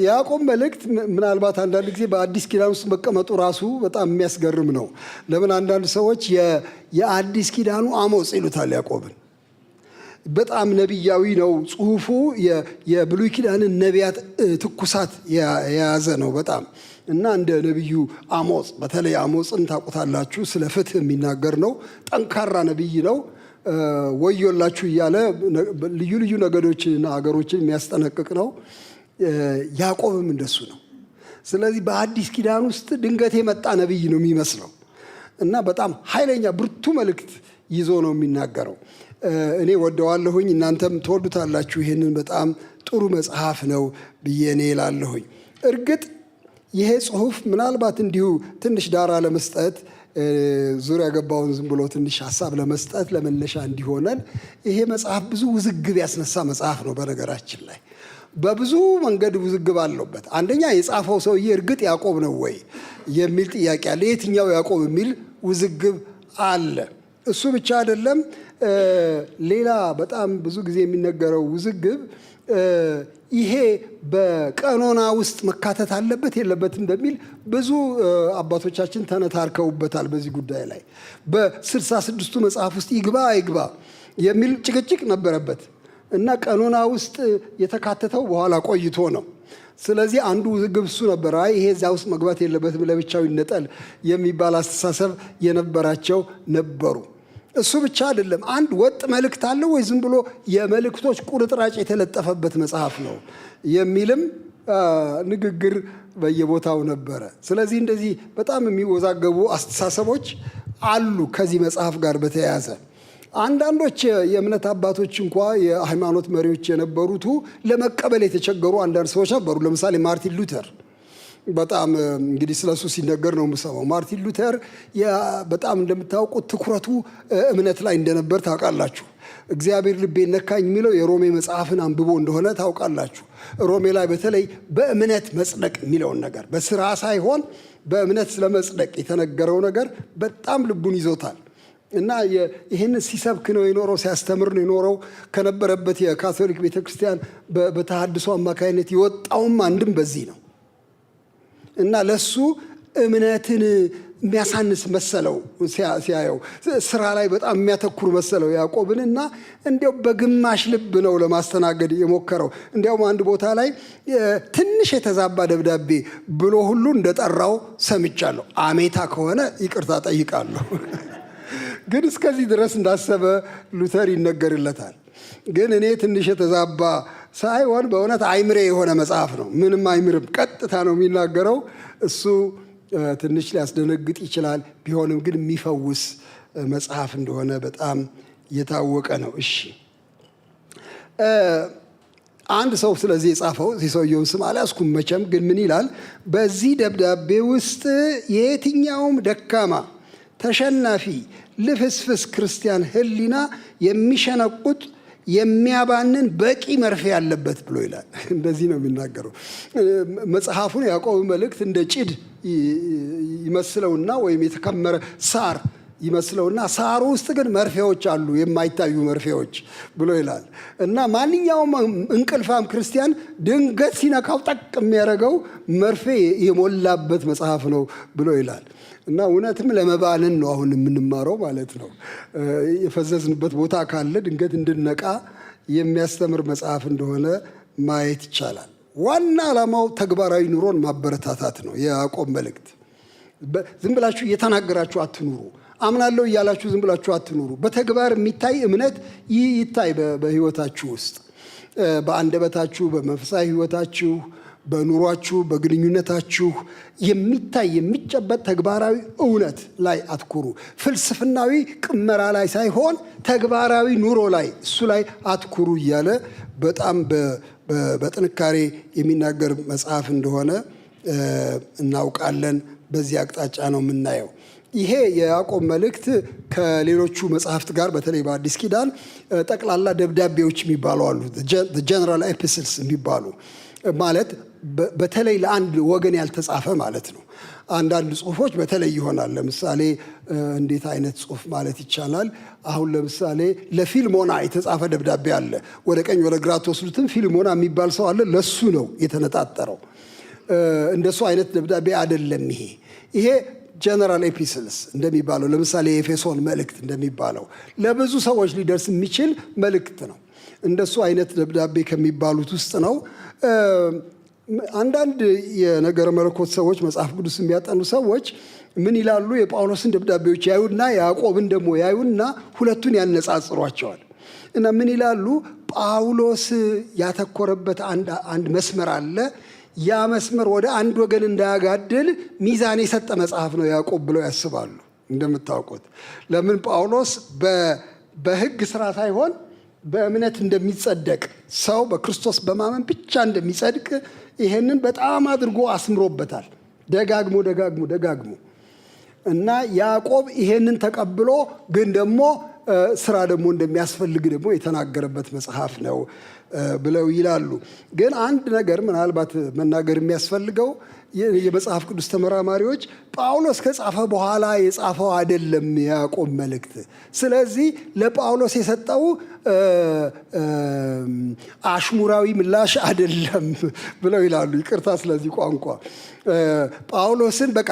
ያዕቆብ መልእክት ምናልባት አንዳንድ ጊዜ በአዲስ ኪዳን ውስጥ መቀመጡ ራሱ በጣም የሚያስገርም ነው። ለምን አንዳንድ ሰዎች የአዲስ ኪዳኑ አሞጽ ይሉታል ያዕቆብን። በጣም ነቢያዊ ነው ጽሁፉ። የብሉይ ኪዳንን ነቢያት ትኩሳት የያዘ ነው በጣም እና እንደ ነቢዩ አሞጽ፣ በተለይ አሞጽን ታውቁታላችሁ። ስለ ፍትህ የሚናገር ነው። ጠንካራ ነቢይ ነው። ወዮላችሁ እያለ ልዩ ልዩ ነገዶችንና አገሮችን የሚያስጠነቅቅ ነው። ያዕቆብም እንደሱ ነው። ስለዚህ በአዲስ ኪዳን ውስጥ ድንገት የመጣ ነቢይ ነው የሚመስለው እና በጣም ኃይለኛ ብርቱ መልእክት ይዞ ነው የሚናገረው። እኔ ወደዋለሁኝ፣ እናንተም ትወዱታላችሁ። ይሄንን በጣም ጥሩ መጽሐፍ ነው ብዬ እኔ እላለሁኝ። እርግጥ ይሄ ጽሁፍ ምናልባት እንዲሁ ትንሽ ዳራ ለመስጠት ዙሪያ ገባውን ዝም ብሎ ትንሽ ሀሳብ ለመስጠት ለመነሻ እንዲሆነን፣ ይሄ መጽሐፍ ብዙ ውዝግብ ያስነሳ መጽሐፍ ነው። በነገራችን ላይ በብዙ መንገድ ውዝግብ አለበት። አንደኛ የጻፈው ሰውዬ እርግጥ ያዕቆብ ነው ወይ የሚል ጥያቄ አለ። የትኛው ያዕቆብ የሚል ውዝግብ አለ። እሱ ብቻ አይደለም። ሌላ በጣም ብዙ ጊዜ የሚነገረው ውዝግብ ይሄ በቀኖና ውስጥ መካተት አለበት የለበትም በሚል ብዙ አባቶቻችን ተነታርከውበታል። በዚህ ጉዳይ ላይ በ66ቱ መጽሐፍ ውስጥ ይግባ አይግባ የሚል ጭቅጭቅ ነበረበት እና ቀኖና ውስጥ የተካተተው በኋላ ቆይቶ ነው። ስለዚህ አንዱ ውዝግብ እሱ ነበር። ይሄ እዚያ ውስጥ መግባት የለበትም ለብቻው ይነጠል የሚባል አስተሳሰብ የነበራቸው ነበሩ። እሱ ብቻ አይደለም። አንድ ወጥ መልእክት አለ ወይ ዝም ብሎ የመልእክቶች ቁርጥራጭ የተለጠፈበት መጽሐፍ ነው የሚልም ንግግር በየቦታው ነበረ። ስለዚህ እንደዚህ በጣም የሚወዛገቡ አስተሳሰቦች አሉ ከዚህ መጽሐፍ ጋር በተያያዘ። አንዳንዶች የእምነት አባቶች እንኳ የሃይማኖት መሪዎች የነበሩቱ ለመቀበል የተቸገሩ አንዳንድ ሰዎች ነበሩ። ለምሳሌ ማርቲን ሉተር በጣም እንግዲህ ስለሱ ሲነገር ነው የምሰማው። ማርቲን ሉተር በጣም እንደምታውቁት ትኩረቱ እምነት ላይ እንደነበር ታውቃላችሁ። እግዚአብሔር ልቤን ነካኝ የሚለው የሮሜ መጽሐፍን አንብቦ እንደሆነ ታውቃላችሁ። ሮሜ ላይ በተለይ በእምነት መጽደቅ የሚለውን ነገር በስራ ሳይሆን በእምነት ስለመጽደቅ የተነገረው ነገር በጣም ልቡን ይዞታል እና ይህን ሲሰብክ ነው የኖረው፣ ሲያስተምር ነው የኖረው። ከነበረበት የካቶሊክ ቤተክርስቲያን በተሐድሶ አማካይነት የወጣውም አንድም በዚህ ነው እና ለሱ እምነትን የሚያሳንስ መሰለው ሲያየው፣ ስራ ላይ በጣም የሚያተኩር መሰለው ያዕቆብን እና እንዲያው በግማሽ ልብ ነው ለማስተናገድ የሞከረው። እንዲያውም አንድ ቦታ ላይ ትንሽ የተዛባ ደብዳቤ ብሎ ሁሉ እንደጠራው ሰምቻለሁ። አሜታ ከሆነ ይቅርታ ጠይቃለሁ። ግን እስከዚህ ድረስ እንዳሰበ ሉተር ይነገርለታል። ግን እኔ ትንሽ የተዛባ ሳይሆን በእውነት አይምሬ የሆነ መጽሐፍ ነው። ምንም አይምርም፣ ቀጥታ ነው የሚናገረው። እሱ ትንሽ ሊያስደነግጥ ይችላል። ቢሆንም ግን የሚፈውስ መጽሐፍ እንደሆነ በጣም የታወቀ ነው። እሺ፣ አንድ ሰው ስለዚህ የጻፈው የሰውየውን ስም አልያዝኩም መቼም፣ ግን ምን ይላል? በዚህ ደብዳቤ ውስጥ የየትኛውም ደካማ ተሸናፊ ልፍስፍስ ክርስቲያን ሕሊና የሚሸነቁጥ የሚያባንን በቂ መርፌ ያለበት ብሎ ይላል። እንደዚህ ነው የሚናገረው። መጽሐፉን ያዕቆብ መልእክት እንደ ጭድ ይመስለውና ወይም የተከመረ ሳር ይመስለውና ሳሩ ውስጥ ግን መርፌዎች አሉ፣ የማይታዩ መርፌዎች ብሎ ይላል እና ማንኛውም እንቅልፋም ክርስቲያን ድንገት ሲነካው ጠቅ የሚያደርገው መርፌ የሞላበት መጽሐፍ ነው ብሎ ይላል እና እውነትም ለመባንን ነው አሁን የምንማረው ማለት ነው። የፈዘዝንበት ቦታ ካለ ድንገት እንድነቃ የሚያስተምር መጽሐፍ እንደሆነ ማየት ይቻላል። ዋና ዓላማው ተግባራዊ ኑሮን ማበረታታት ነው። የያዕቆብ መልእክት ዝም ብላችሁ እየተናገራችሁ አትኑሩ፣ አምናለሁ እያላችሁ ዝም ብላችሁ አትኑሩ። በተግባር የሚታይ እምነት ይታይ በህይወታችሁ ውስጥ፣ በአንደበታችሁ፣ በመንፈሳዊ ህይወታችሁ፣ በኑሯችሁ፣ በግንኙነታችሁ የሚታይ የሚጨበጥ ተግባራዊ እውነት ላይ አትኩሩ። ፍልስፍናዊ ቅመራ ላይ ሳይሆን ተግባራዊ ኑሮ ላይ እሱ ላይ አትኩሩ እያለ በጣም በጥንካሬ የሚናገር መጽሐፍ እንደሆነ እናውቃለን። በዚህ አቅጣጫ ነው የምናየው። ይሄ የያዕቆብ መልእክት ከሌሎቹ መጽሐፍት ጋር በተለይ በአዲስ ኪዳን ጠቅላላ ደብዳቤዎች የሚባሉ አሉ። ጀነራል ኤፒስትልስ የሚባሉ ማለት በተለይ ለአንድ ወገን ያልተጻፈ ማለት ነው። አንዳንድ ጽሁፎች በተለይ ይሆናል። ለምሳሌ እንዴት አይነት ጽሁፍ ማለት ይቻላል? አሁን ለምሳሌ ለፊልሞና የተጻፈ ደብዳቤ አለ። ወደ ቀኝ ወደ ግራ ተወስዱትም ፊልሞና የሚባል ሰው አለ። ለሱ ነው የተነጣጠረው። እንደሱ አይነት ደብዳቤ አይደለም ይሄ ጀነራል ኤፒስልስ እንደሚባለው፣ ለምሳሌ የኤፌሶን መልእክት እንደሚባለው ለብዙ ሰዎች ሊደርስ የሚችል መልእክት ነው። እንደሱ አይነት ደብዳቤ ከሚባሉት ውስጥ ነው። አንዳንድ የነገረ መለኮት ሰዎች፣ መጽሐፍ ቅዱስ የሚያጠኑ ሰዎች ምን ይላሉ? የጳውሎስን ደብዳቤዎች ያዩና ያዕቆብን ደግሞ ያዩና ሁለቱን ያነጻጽሯቸዋል። እና ምን ይላሉ? ጳውሎስ ያተኮረበት አንድ መስመር አለ። ያ መስመር ወደ አንድ ወገን እንዳያጋድል ሚዛን የሰጠ መጽሐፍ ነው ያዕቆብ ብለው ያስባሉ። እንደምታውቁት ለምን ጳውሎስ በሕግ ስራ ሳይሆን በእምነት እንደሚጸደቅ ሰው በክርስቶስ በማመን ብቻ እንደሚጸድቅ ይሄንን በጣም አድርጎ አስምሮበታል፣ ደጋግሞ እና ያዕቆብ ይሄንን ተቀብሎ ግን ደግሞ ስራ ደግሞ እንደሚያስፈልግ ደግሞ የተናገረበት መጽሐፍ ነው ብለው ይላሉ። ግን አንድ ነገር ምናልባት መናገር የሚያስፈልገው የመጽሐፍ ቅዱስ ተመራማሪዎች ጳውሎስ ከጻፈ በኋላ የጻፈው አይደለም የያዕቆብ መልእክት። ስለዚህ ለጳውሎስ የሰጠው አሽሙራዊ ምላሽ አይደለም ብለው ይላሉ። ይቅርታ ስለዚህ ቋንቋ። ጳውሎስን በቃ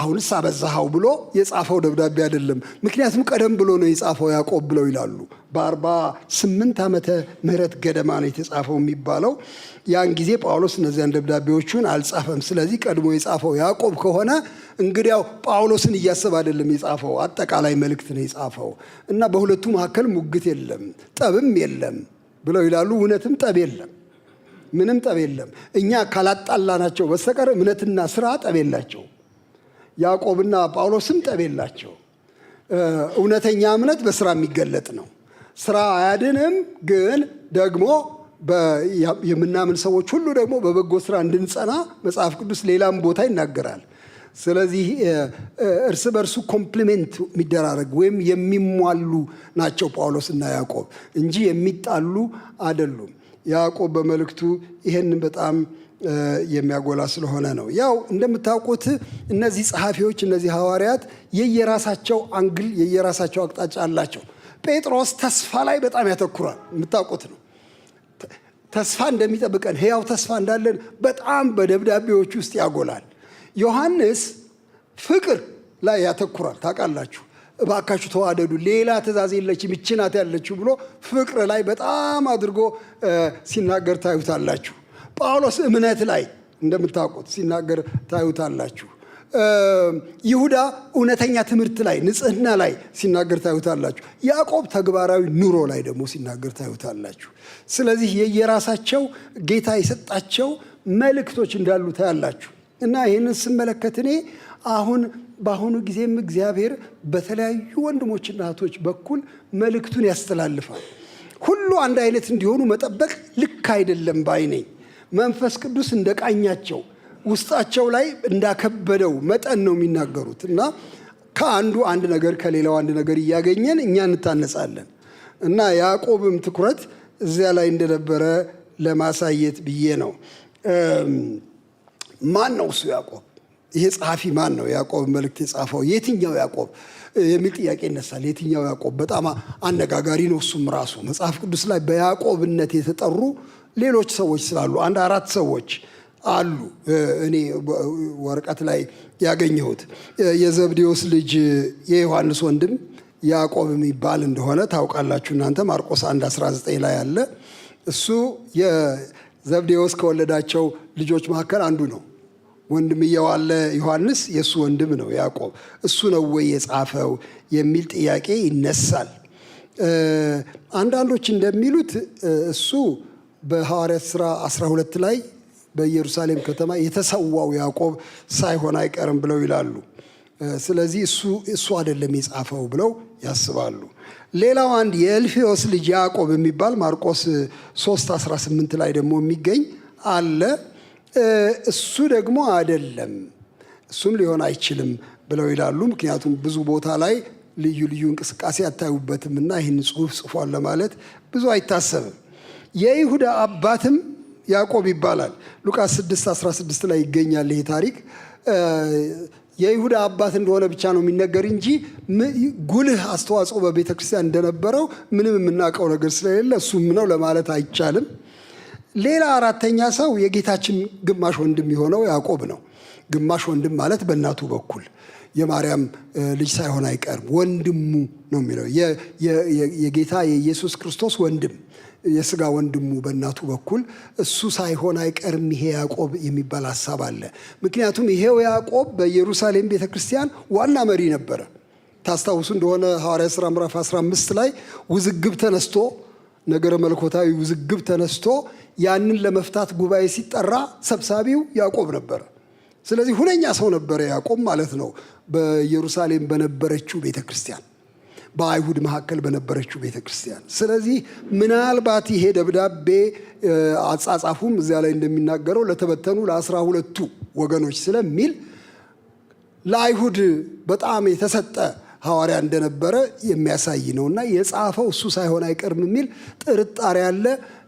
አሁንስ አበዛኸው ብሎ የጻፈው ደብዳቤ አይደለም። ምክንያቱም ቀደም ብሎ ነው የጻፈው ያዕቆብ ብለው ይላሉ። በ48 ዓመተ ምህረት ገደማ ነው የተጻፈው የሚባለው። ያን ጊዜ ጳውሎስ እነዚያን ደብዳቤዎቹን አልጻፈም። ስለዚህ ቀድሞ የጻፈው ያዕቆብ ከሆነ እንግዲያው ጳውሎስን እያሰብ አይደለም የጻፈው፣ አጠቃላይ መልእክት ነው የጻፈው እና በሁለቱ መካከል ሙግት የለም፣ ጠብም የለም ብለው ይላሉ። እውነትም ጠብ የለም፣ ምንም ጠብ የለም። እኛ ካላጣላናቸው በስተቀር እምነትና ስራ ጠብ የላቸው። ያዕቆብና ጳውሎስም ጠብ የላቸው። እውነተኛ እምነት በስራ የሚገለጥ ነው። ስራ አያድንም፣ ግን ደግሞ የምናምን ሰዎች ሁሉ ደግሞ በበጎ ስራ እንድንጸና መጽሐፍ ቅዱስ ሌላም ቦታ ይናገራል። ስለዚህ እርስ በርሱ ኮምፕሊሜንት የሚደራረግ ወይም የሚሟሉ ናቸው ጳውሎስ እና ያዕቆብ እንጂ የሚጣሉ አይደሉም። ያዕቆብ በመልእክቱ ይሄንን በጣም የሚያጎላ ስለሆነ ነው። ያው እንደምታውቁት እነዚህ ጸሐፊዎች፣ እነዚህ ሐዋርያት የየራሳቸው አንግል፣ የየራሳቸው አቅጣጫ አላቸው። ጴጥሮስ ተስፋ ላይ በጣም ያተኩራል። የምታውቁት ነው። ተስፋ እንደሚጠብቀን ሕያው ተስፋ እንዳለን በጣም በደብዳቤዎች ውስጥ ያጎላል። ዮሐንስ ፍቅር ላይ ያተኩራል። ታውቃላችሁ፣ እባካችሁ ተዋደዱ፣ ሌላ ትእዛዝ የለችም ይህች ናት ያለችው ብሎ ፍቅር ላይ በጣም አድርጎ ሲናገር ታዩታላችሁ። ጳውሎስ እምነት ላይ እንደምታውቁት ሲናገር ታዩታላችሁ። ይሁዳ እውነተኛ ትምህርት ላይ፣ ንጽህና ላይ ሲናገር ታዩታላችሁ። ያዕቆብ ተግባራዊ ኑሮ ላይ ደግሞ ሲናገር ታዩታላችሁ። ስለዚህ የየራሳቸው ጌታ የሰጣቸው መልእክቶች እንዳሉ ታያላችሁ። እና ይህንን ስመለከት እኔ በአሁኑ ጊዜም እግዚአብሔር በተለያዩ ወንድሞችና እህቶች በኩል መልእክቱን ያስተላልፋል። ሁሉ አንድ አይነት እንዲሆኑ መጠበቅ ልክ አይደለም ባይ ነኝ። መንፈስ ቅዱስ እንደቃኛቸው ውስጣቸው ላይ እንዳከበደው መጠን ነው የሚናገሩት እና ከአንዱ አንድ ነገር ከሌላው አንድ ነገር እያገኘን እኛ እንታነጻለን። እና ያዕቆብም ትኩረት እዚያ ላይ እንደነበረ ለማሳየት ብዬ ነው። ማን ነው እሱ ያዕቆብ? ይሄ ጸሐፊ ማን ነው? ያዕቆብ መልእክት የጻፈው የትኛው ያዕቆብ የሚል ጥያቄ ይነሳል። የትኛው ያዕቆብ በጣም አነጋጋሪ ነው። እሱም ራሱ መጽሐፍ ቅዱስ ላይ በያዕቆብነት የተጠሩ ሌሎች ሰዎች ስላሉ 4 ሰዎች አሉ። እኔ ወረቀት ላይ ያገኘሁት የዘብዴዎስ ልጅ የዮሐንስ ወንድም ያዕቆብ የሚባል እንደሆነ ታውቃላችሁ እናንተ። ማርቆስ 1:19 ላይ አለ። እሱ የዘብዴዎስ ከወለዳቸው ልጆች መካከል አንዱ ነው። ወንድምየው አለ ዮሐንስ፣ የእሱ ወንድም ነው ያዕቆብ። እሱ ነው ወይ የጻፈው የሚል ጥያቄ ይነሳል። አንዳንዶች እንደሚሉት እሱ በሐዋርያት ሥራ 12 ላይ በኢየሩሳሌም ከተማ የተሰዋው ያዕቆብ ሳይሆን አይቀርም ብለው ይላሉ። ስለዚህ እሱ አይደለም የጻፈው ብለው ያስባሉ። ሌላው አንድ የእልፌዎስ ልጅ ያዕቆብ የሚባል ማርቆስ 3:18 ላይ ደግሞ የሚገኝ አለ። እሱ ደግሞ አይደለም፣ እሱም ሊሆን አይችልም ብለው ይላሉ። ምክንያቱም ብዙ ቦታ ላይ ልዩ ልዩ እንቅስቃሴ አታዩበትም እና ይህን ጽሑፍ ጽፏል ለማለት ብዙ አይታሰብም። የይሁዳ አባትም ያዕቆብ ይባላል። ሉቃስ 6:16 ላይ ይገኛል ይሄ ታሪክ። የይሁዳ አባት እንደሆነ ብቻ ነው የሚነገር እንጂ ጉልህ አስተዋጽኦ በቤተ ክርስቲያን እንደነበረው ምንም የምናውቀው ነገር ስለሌለ እሱም ነው ለማለት አይቻልም። ሌላ አራተኛ ሰው የጌታችን ግማሽ ወንድም የሆነው ያዕቆብ ነው። ግማሽ ወንድም ማለት በእናቱ በኩል የማርያም ልጅ ሳይሆን አይቀርም፣ ወንድሙ ነው የሚለው የጌታ የኢየሱስ ክርስቶስ ወንድም፣ የሥጋ ወንድሙ በእናቱ በኩል እሱ ሳይሆን አይቀርም ይሄ ያዕቆብ የሚባል ሐሳብ አለ። ምክንያቱም ይሄው ያዕቆብ በኢየሩሳሌም ቤተ ክርስቲያን ዋና መሪ ነበረ። ታስታውሱ እንደሆነ ሐዋርያት ሥራ ምዕራፍ 15 ላይ ውዝግብ ተነስቶ ነገረ መለኮታዊ ውዝግብ ተነስቶ ያንን ለመፍታት ጉባኤ ሲጠራ ሰብሳቢው ያዕቆብ ነበረ። ስለዚህ ሁነኛ ሰው ነበረ ያዕቆብ ማለት ነው በኢየሩሳሌም በነበረችው ቤተ ክርስቲያን፣ በአይሁድ መካከል በነበረችው ቤተ ክርስቲያን። ስለዚህ ምናልባት ይሄ ደብዳቤ አጻጻፉም እዚያ ላይ እንደሚናገረው ለተበተኑ ለ12ቱ ወገኖች ስለሚል ለአይሁድ በጣም የተሰጠ ሐዋርያ እንደነበረ የሚያሳይ ነውና የጻፈው እሱ ሳይሆን አይቀርም የሚል ጥርጣሬ አለ።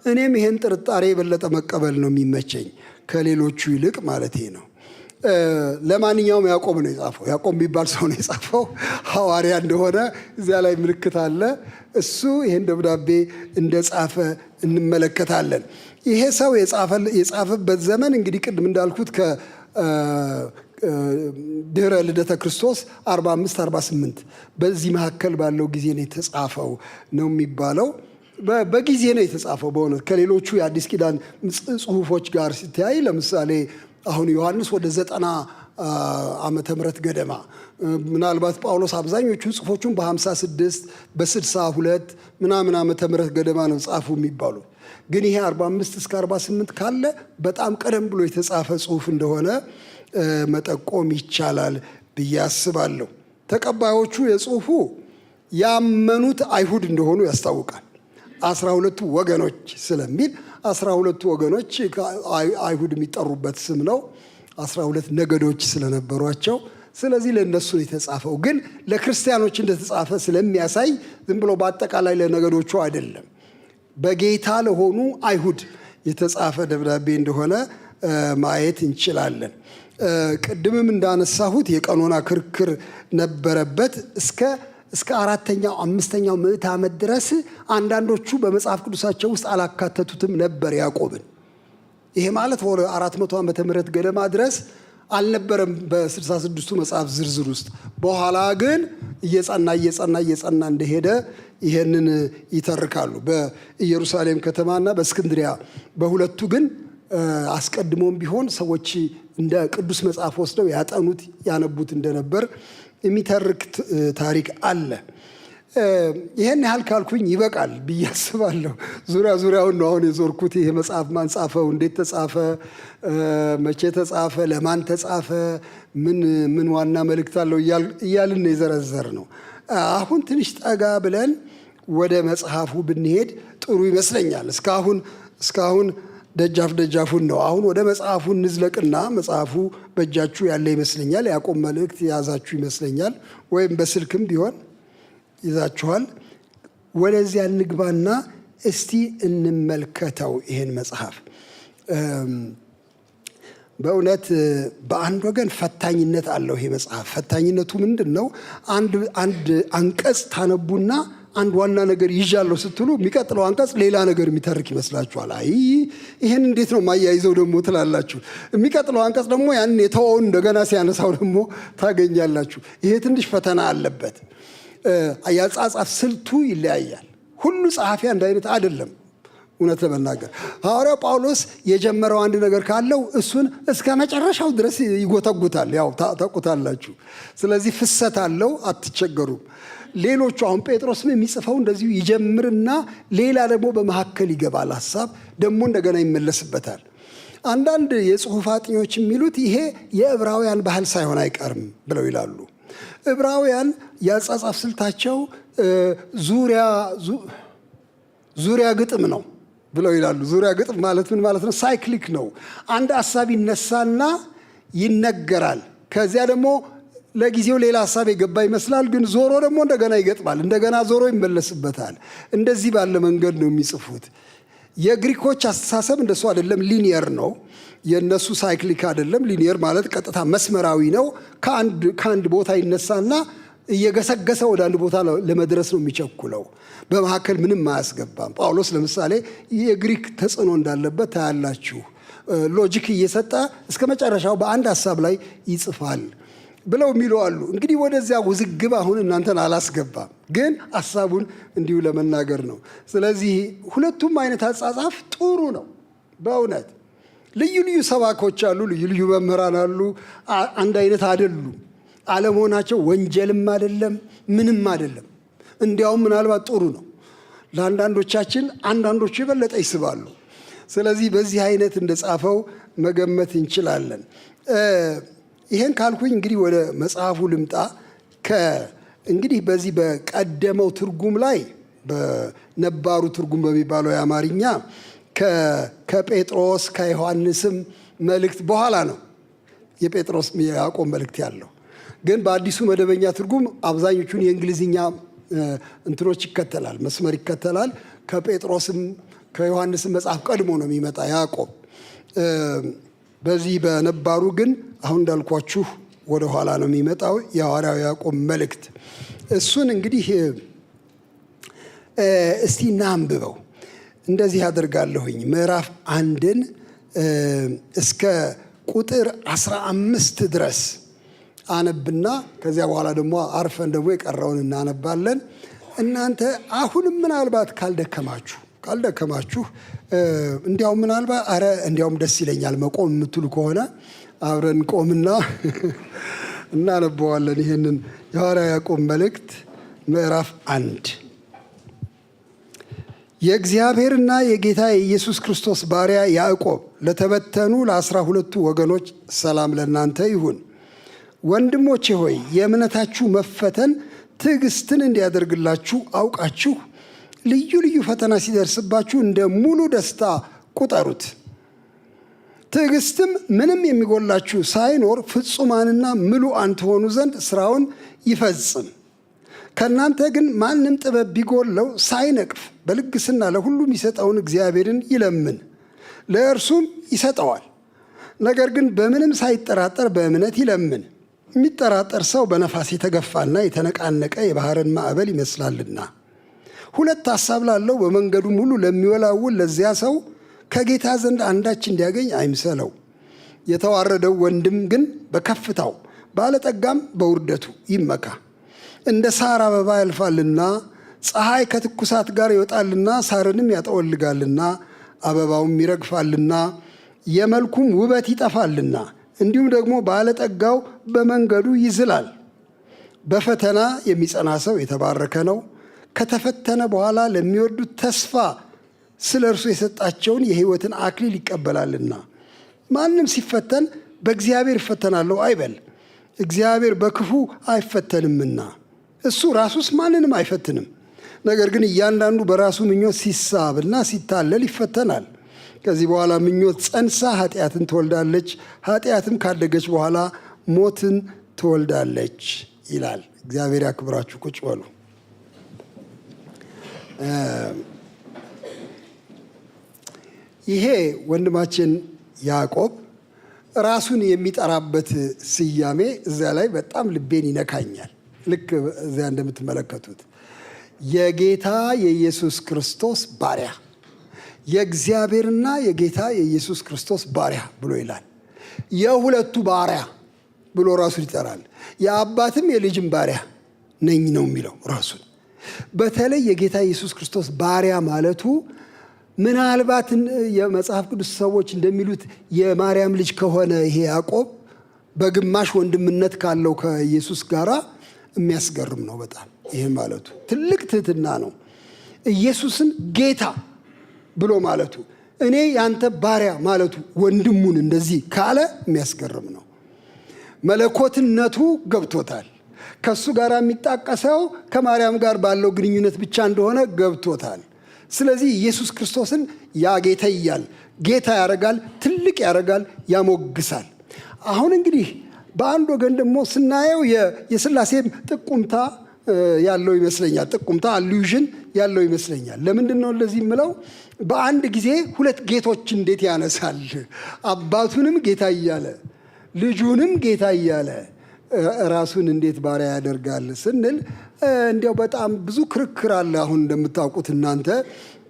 እኔም ይሄን ጥርጣሬ የበለጠ መቀበል ነው የሚመቸኝ ከሌሎቹ ይልቅ ማለት ነው። ለማንኛውም ያዕቆብ ነው የጻፈው። ያዕቆብ የሚባል ሰው ነው የጻፈው። ሐዋርያ እንደሆነ እዚያ ላይ ምልክት አለ። እሱ ይሄን ደብዳቤ እንደጻፈ እንመለከታለን። ይሄ ሰው የጻፈበት ዘመን እንግዲህ ቅድም እንዳልኩት ድህረ ልደተ ክርስቶስ 45-48 በዚህ መካከል ባለው ጊዜ ነው የተጻፈው ነው የሚባለው። በጊዜ ነው የተጻፈው። በእውነት ከሌሎቹ የአዲስ ኪዳን ጽሑፎች ጋር ሲተያይ ለምሳሌ አሁን ዮሐንስ ወደ 90 ዓመተ ምህረት ገደማ፣ ምናልባት ጳውሎስ አብዛኞቹ ጽሑፎቹን በ56 በ62 ምናምን ዓመተ ምህረት ገደማ ነው ጻፉ የሚባሉት። ግን ይሄ 45-48 ካለ በጣም ቀደም ብሎ የተጻፈ ጽሑፍ እንደሆነ መጠቆም ይቻላል ብዬ አስባለሁ። ተቀባዮቹ የጽሑፉ ያመኑት አይሁድ እንደሆኑ ያስታውቃል። 12ቱ ወገኖች ስለሚል 12ቱ ወገኖች አይሁድ የሚጠሩበት ስም ነው። 12 ነገዶች ስለነበሯቸው ስለዚህ ለእነሱ የተጻፈው፣ ግን ለክርስቲያኖች እንደተጻፈ ስለሚያሳይ ዝም ብሎ በአጠቃላይ ለነገዶቹ አይደለም፣ በጌታ ለሆኑ አይሁድ የተጻፈ ደብዳቤ እንደሆነ ማየት እንችላለን። ቅድምም እንዳነሳሁት የቀኖና ክርክር ነበረበት። እስከ 4ኛው 5ኛው ምዕተ ዓመት ድረስ አንዳንዶቹ በመጽሐፍ ቅዱሳቸው ውስጥ አላካተቱትም ነበር ያዕቆብን። ይሄ ማለት ወደ 400 ዓመተ ምህረት ገደማ ድረስ አልነበረም በ66ቱ መጽሐፍ ዝርዝር ውስጥ። በኋላ ግን እየጸና እንደሄደ ይሄንን ይተርካሉ። በኢየሩሳሌም ከተማና በእስክንድሪያ በሁለቱ ግን አስቀድሞም ቢሆን ሰዎች እንደ ቅዱስ መጽሐፍ ወስደው ያጠኑት ያነቡት እንደነበር የሚተርክ ታሪክ አለ። ይሄን ያህል ካልኩኝ ይበቃል ብዬ አስባለሁ። ዙሪያውን ነው አሁን የዞርኩት። ይሄ መጽሐፍ ማን ጻፈው፣ እንዴት ተጻፈ፣ መቼ ተጻፈ፣ ለማን ተጻፈ፣ ምን ዋና መልእክት አለው እያልን የዘረዘር ነው። አሁን ትንሽ ጠጋ ብለን ወደ መጽሐፉ ብንሄድ ጥሩ ይመስለኛል። እስካሁን ደጃፉን ነው። አሁን ወደ መጽሐፉ እንዝለቅና መጽሐፉ በእጃችሁ ያለ ይመስለኛል። ያዕቆብ መልእክት የያዛችሁ ይመስለኛል፣ ወይም በስልክም ቢሆን ይዛችኋል። ወደዚያ እንግባና እስቲ እንመልከተው ይሄን መጽሐፍ። በእውነት በአንድ ወገን ፈታኝነት አለው ይሄ መጽሐፍ። ፈታኝነቱ ምንድን ነው? አንድ አንቀጽ ታነቡና አንድ ዋና ነገር ይዣለሁ ስትሉ የሚቀጥለው አንቀጽ ሌላ ነገር የሚተርክ ይመስላችኋል። አይ ይሄን እንዴት ነው ማያይዘው ደግሞ ትላላችሁ። የሚቀጥለው አንቀጽ ደግሞ ያንን የተወውን እንደገና ሲያነሳው ደግሞ ታገኛላችሁ። ይሄ ትንሽ ፈተና አለበት። የአጻጻፍ ስልቱ ይለያያል። ሁሉ ጸሐፊ አንድ አይነት አይደለም። እውነት ለመናገር ሐዋርያው ጳውሎስ የጀመረው አንድ ነገር ካለው እሱን እስከ መጨረሻው ድረስ ይጎተጉታል። ያው ታውቁታላችሁ። ስለዚህ ፍሰት አለው፣ አትቸገሩም። ሌሎቹ አሁን ጴጥሮስም የሚጽፈው እንደዚሁ ይጀምርና ሌላ ደግሞ በመካከል ይገባል ሐሳብ፣ ደግሞ እንደገና ይመለስበታል። አንዳንድ የጽሑፍ አጥኚዎች የሚሉት ይሄ የዕብራውያን ባህል ሳይሆን አይቀርም ብለው ይላሉ። ዕብራውያን የአጻጻፍ ስልታቸው ዙሪያ ግጥም ነው ብለው ይላሉ። ዙሪያ ግጥም ማለት ምን ማለት ነው? ሳይክሊክ ነው። አንድ ሐሳብ ይነሳና ይነገራል። ከዚያ ደግሞ ለጊዜው ሌላ ሐሳብ የገባ ይመስላል፣ ግን ዞሮ ደግሞ እንደገና ይገጥማል፣ እንደገና ዞሮ ይመለስበታል። እንደዚህ ባለ መንገድ ነው የሚጽፉት። የግሪኮች አስተሳሰብ እንደሱ አይደለም፣ ሊኒየር ነው። የነሱ ሳይክሊክ አይደለም። ሊኒየር ማለት ቀጥታ መስመራዊ ነው። ከአንድ ቦታ ይነሳና እየገሰገሰ ወደ አንድ ቦታ ለመድረስ ነው የሚቸኩለው። በመካከል ምንም አያስገባም። ጳውሎስ ለምሳሌ የግሪክ ተጽዕኖ እንዳለበት ታያላችሁ። ሎጂክ እየሰጠ እስከ መጨረሻው በአንድ ሐሳብ ላይ ይጽፋል ብለው የሚሉ አሉ። እንግዲህ ወደዚያ ውዝግብ አሁን እናንተን አላስገባም፣ ግን ሐሳቡን እንዲሁ ለመናገር ነው። ስለዚህ ሁለቱም አይነት አጻጻፍ ጥሩ ነው። በእውነት ልዩ ልዩ ሰባኮች አሉ፣ ልዩ ልዩ መምህራን አሉ። አንድ አይነት አይደሉም። አለመሆናቸው ወንጀልም አይደለም፣ ምንም አይደለም። እንዲያውም ምናልባት ጥሩ ነው ለአንዳንዶቻችን። አንዳንዶቹ የበለጠ ይስባሉ። ስለዚህ በዚህ አይነት እንደጻፈው መገመት እንችላለን። ይሄን ካልኩኝ እንግዲህ ወደ መጽሐፉ ልምጣ። እንግዲህ በዚህ በቀደመው ትርጉም ላይ በነባሩ ትርጉም በሚባለው የአማርኛ ከጴጥሮስ ከዮሐንስም መልእክት በኋላ ነው የጴጥሮስ የያዕቆብ መልእክት ያለው። ግን በአዲሱ መደበኛ ትርጉም አብዛኞቹን የእንግሊዝኛ እንትኖች ይከተላል፣ መስመር ይከተላል። ከጴጥሮስም ከዮሐንስም መጽሐፍ ቀድሞ ነው የሚመጣ ያዕቆብ። በዚህ በነባሩ ግን አሁን እንዳልኳችሁ ወደ ኋላ ነው የሚመጣው የሐዋርያው ያዕቆብ መልእክት። እሱን እንግዲህ እስቲ እናንብበው። እንደዚህ አደርጋለሁኝ። ምዕራፍ 1 እስከ ቁጥር 15 ድረስ አነብና ከዚያ በኋላ ደግሞ አርፈን ደግሞ የቀረውን እናነባለን። እናንተ አሁንም ምናልባት ካልደከማችሁ እንዲያውም ምናልባት እንዲያውም ደስ ይለኛል መቆም የምትሉ ከሆነ አብረን ቆምና እናነበዋለን። ይህንን የሐዋርያው ያዕቆብ መልእክት ምዕራፍ 1። የእግዚአብሔርና የጌታ የኢየሱስ ክርስቶስ ባሪያ ያዕቆብ ለተበተኑ ለ12ቱ ወገኖች ሰላም ለእናንተ ይሁን። ወንድሞቼ ሆይ የእምነታችሁ መፈተን ትዕግስትን እንዲያደርግላችሁ አውቃችሁ ልዩ ልዩ ፈተና ሲደርስባችሁ እንደ ሙሉ ደስታ ቁጠሩት። ትዕግስትም ምንም የሚጎላችሁ ሳይኖር ፍጹማንና ምሉዓን ትሆኑ ዘንድ ስራውን ይፈጽም። ከእናንተ ግን ማንም ጥበብ ቢጎለው ሳይነቅፍ በልግስና ለሁሉ የሚሰጠውን እግዚአብሔርን ይለምን፣ ለእርሱም ይሰጠዋል። ነገር ግን በምንም ሳይጠራጠር በእምነት ይለምን። የሚጠራጠር ሰው በነፋስ የተገፋና የተነቃነቀ የባህርን ማዕበል ይመስላልና። 2 ሐሳብ ላለው በመንገዱም ሁሉ ለሚወላውል ለዚያ ሰው ከጌታ ዘንድ አንዳች እንዲያገኝ አይምሰለው። የተዋረደው ወንድም ግን በከፍታው ባለጠጋም በውርደቱ ይመካ። እንደ ሳር አበባ ያልፋልና ፀሐይ ከትኩሳት ጋር ይወጣልና ሳርንም ያጠወልጋልና አበባውም ይረግፋልና የመልኩም ውበት ይጠፋልና እንዲሁም ደግሞ ባለጠጋው በመንገዱ ይዝላል። በፈተና የሚጸና ሰው የተባረከ ነው፣ ከተፈተነ በኋላ ለሚወዱት ተስፋ ስለ እርሱ የሰጣቸውን የሕይወትን አክሊል ይቀበላልና። ማንም ሲፈተን በእግዚአብሔር እፈተናለሁ አይበል፣ እግዚአብሔር በክፉ አይፈተንምና እሱ ራሱስ ማንንም አይፈትንም። ነገር ግን እያንዳንዱ በራሱ ምኞት ሲሳብና ሲታለል ይፈተናል። ከዚህ በኋላ ምኞት ጸንሳ ኃጢአትን ትወልዳለች፣ ኃጢአትም ካደገች በኋላ ሞትን ትወልዳለች ይላል። እግዚአብሔር ያክብራችሁ። ቁጭ በሉ። ይሄ ወንድማችን ያዕቆብ ራሱን የሚጠራበት ስያሜ እዚያ ላይ በጣም ልቤን ይነካኛል። ልክ እዚያ እንደምትመለከቱት የጌታ የኢየሱስ ክርስቶስ ባሪያ፣ የእግዚአብሔርና የጌታ የኢየሱስ ክርስቶስ ባሪያ ብሎ ይላል። የሁለቱ ባሪያ ብሎ ራሱን ይጠራል። የአባትም የልጅም ባሪያ ነኝ ነው የሚለው ራሱን። በተለይ የጌታ ኢየሱስ ክርስቶስ ባሪያ ማለቱ ምናልባት የመጽሐፍ ቅዱስ ሰዎች እንደሚሉት የማርያም ልጅ ከሆነ ይሄ ያዕቆብ በግማሽ ወንድምነት ካለው ከኢየሱስ ጋር የሚያስገርም ነው በጣም። ይሄ ማለቱ ትልቅ ትህትና ነው። ኢየሱስን ጌታ ብሎ ማለቱ፣ እኔ ያንተ ባሪያ ማለቱ ወንድሙን እንደዚህ ካለ የሚያስገርም ነው። መለኮትነቱ ገብቶታል። ከሱ ጋር የሚጣቀሰው ከማርያም ጋር ባለው ግንኙነት ብቻ እንደሆነ ገብቶታል። ስለዚህ ኢየሱስ ክርስቶስን ያጌተያል፣ ጌታ ያረጋል፣ ትልቅ ያረጋል፣ ያሞግሳል። አሁን እንግዲህ በአንድ ወገን ደግሞ ስናየው የሥላሴ ጥቁምታ ያለው ይመስለኛል። ጥቁምታ አሉዥን ያለው ይመስለኛል። ለምንድን ነው እንደዚህ የምለው? በአንድ ጊዜ ሁለት ጌቶች እንዴት ያነሳል? አባቱንም ጌታ እያለ ልጁንም ጌታ እያለ ራሱን እንዴት ባሪያ ያደርጋል ስንል እንዲያው በጣም ብዙ ክርክር አለ። አሁን እንደምታውቁት እናንተ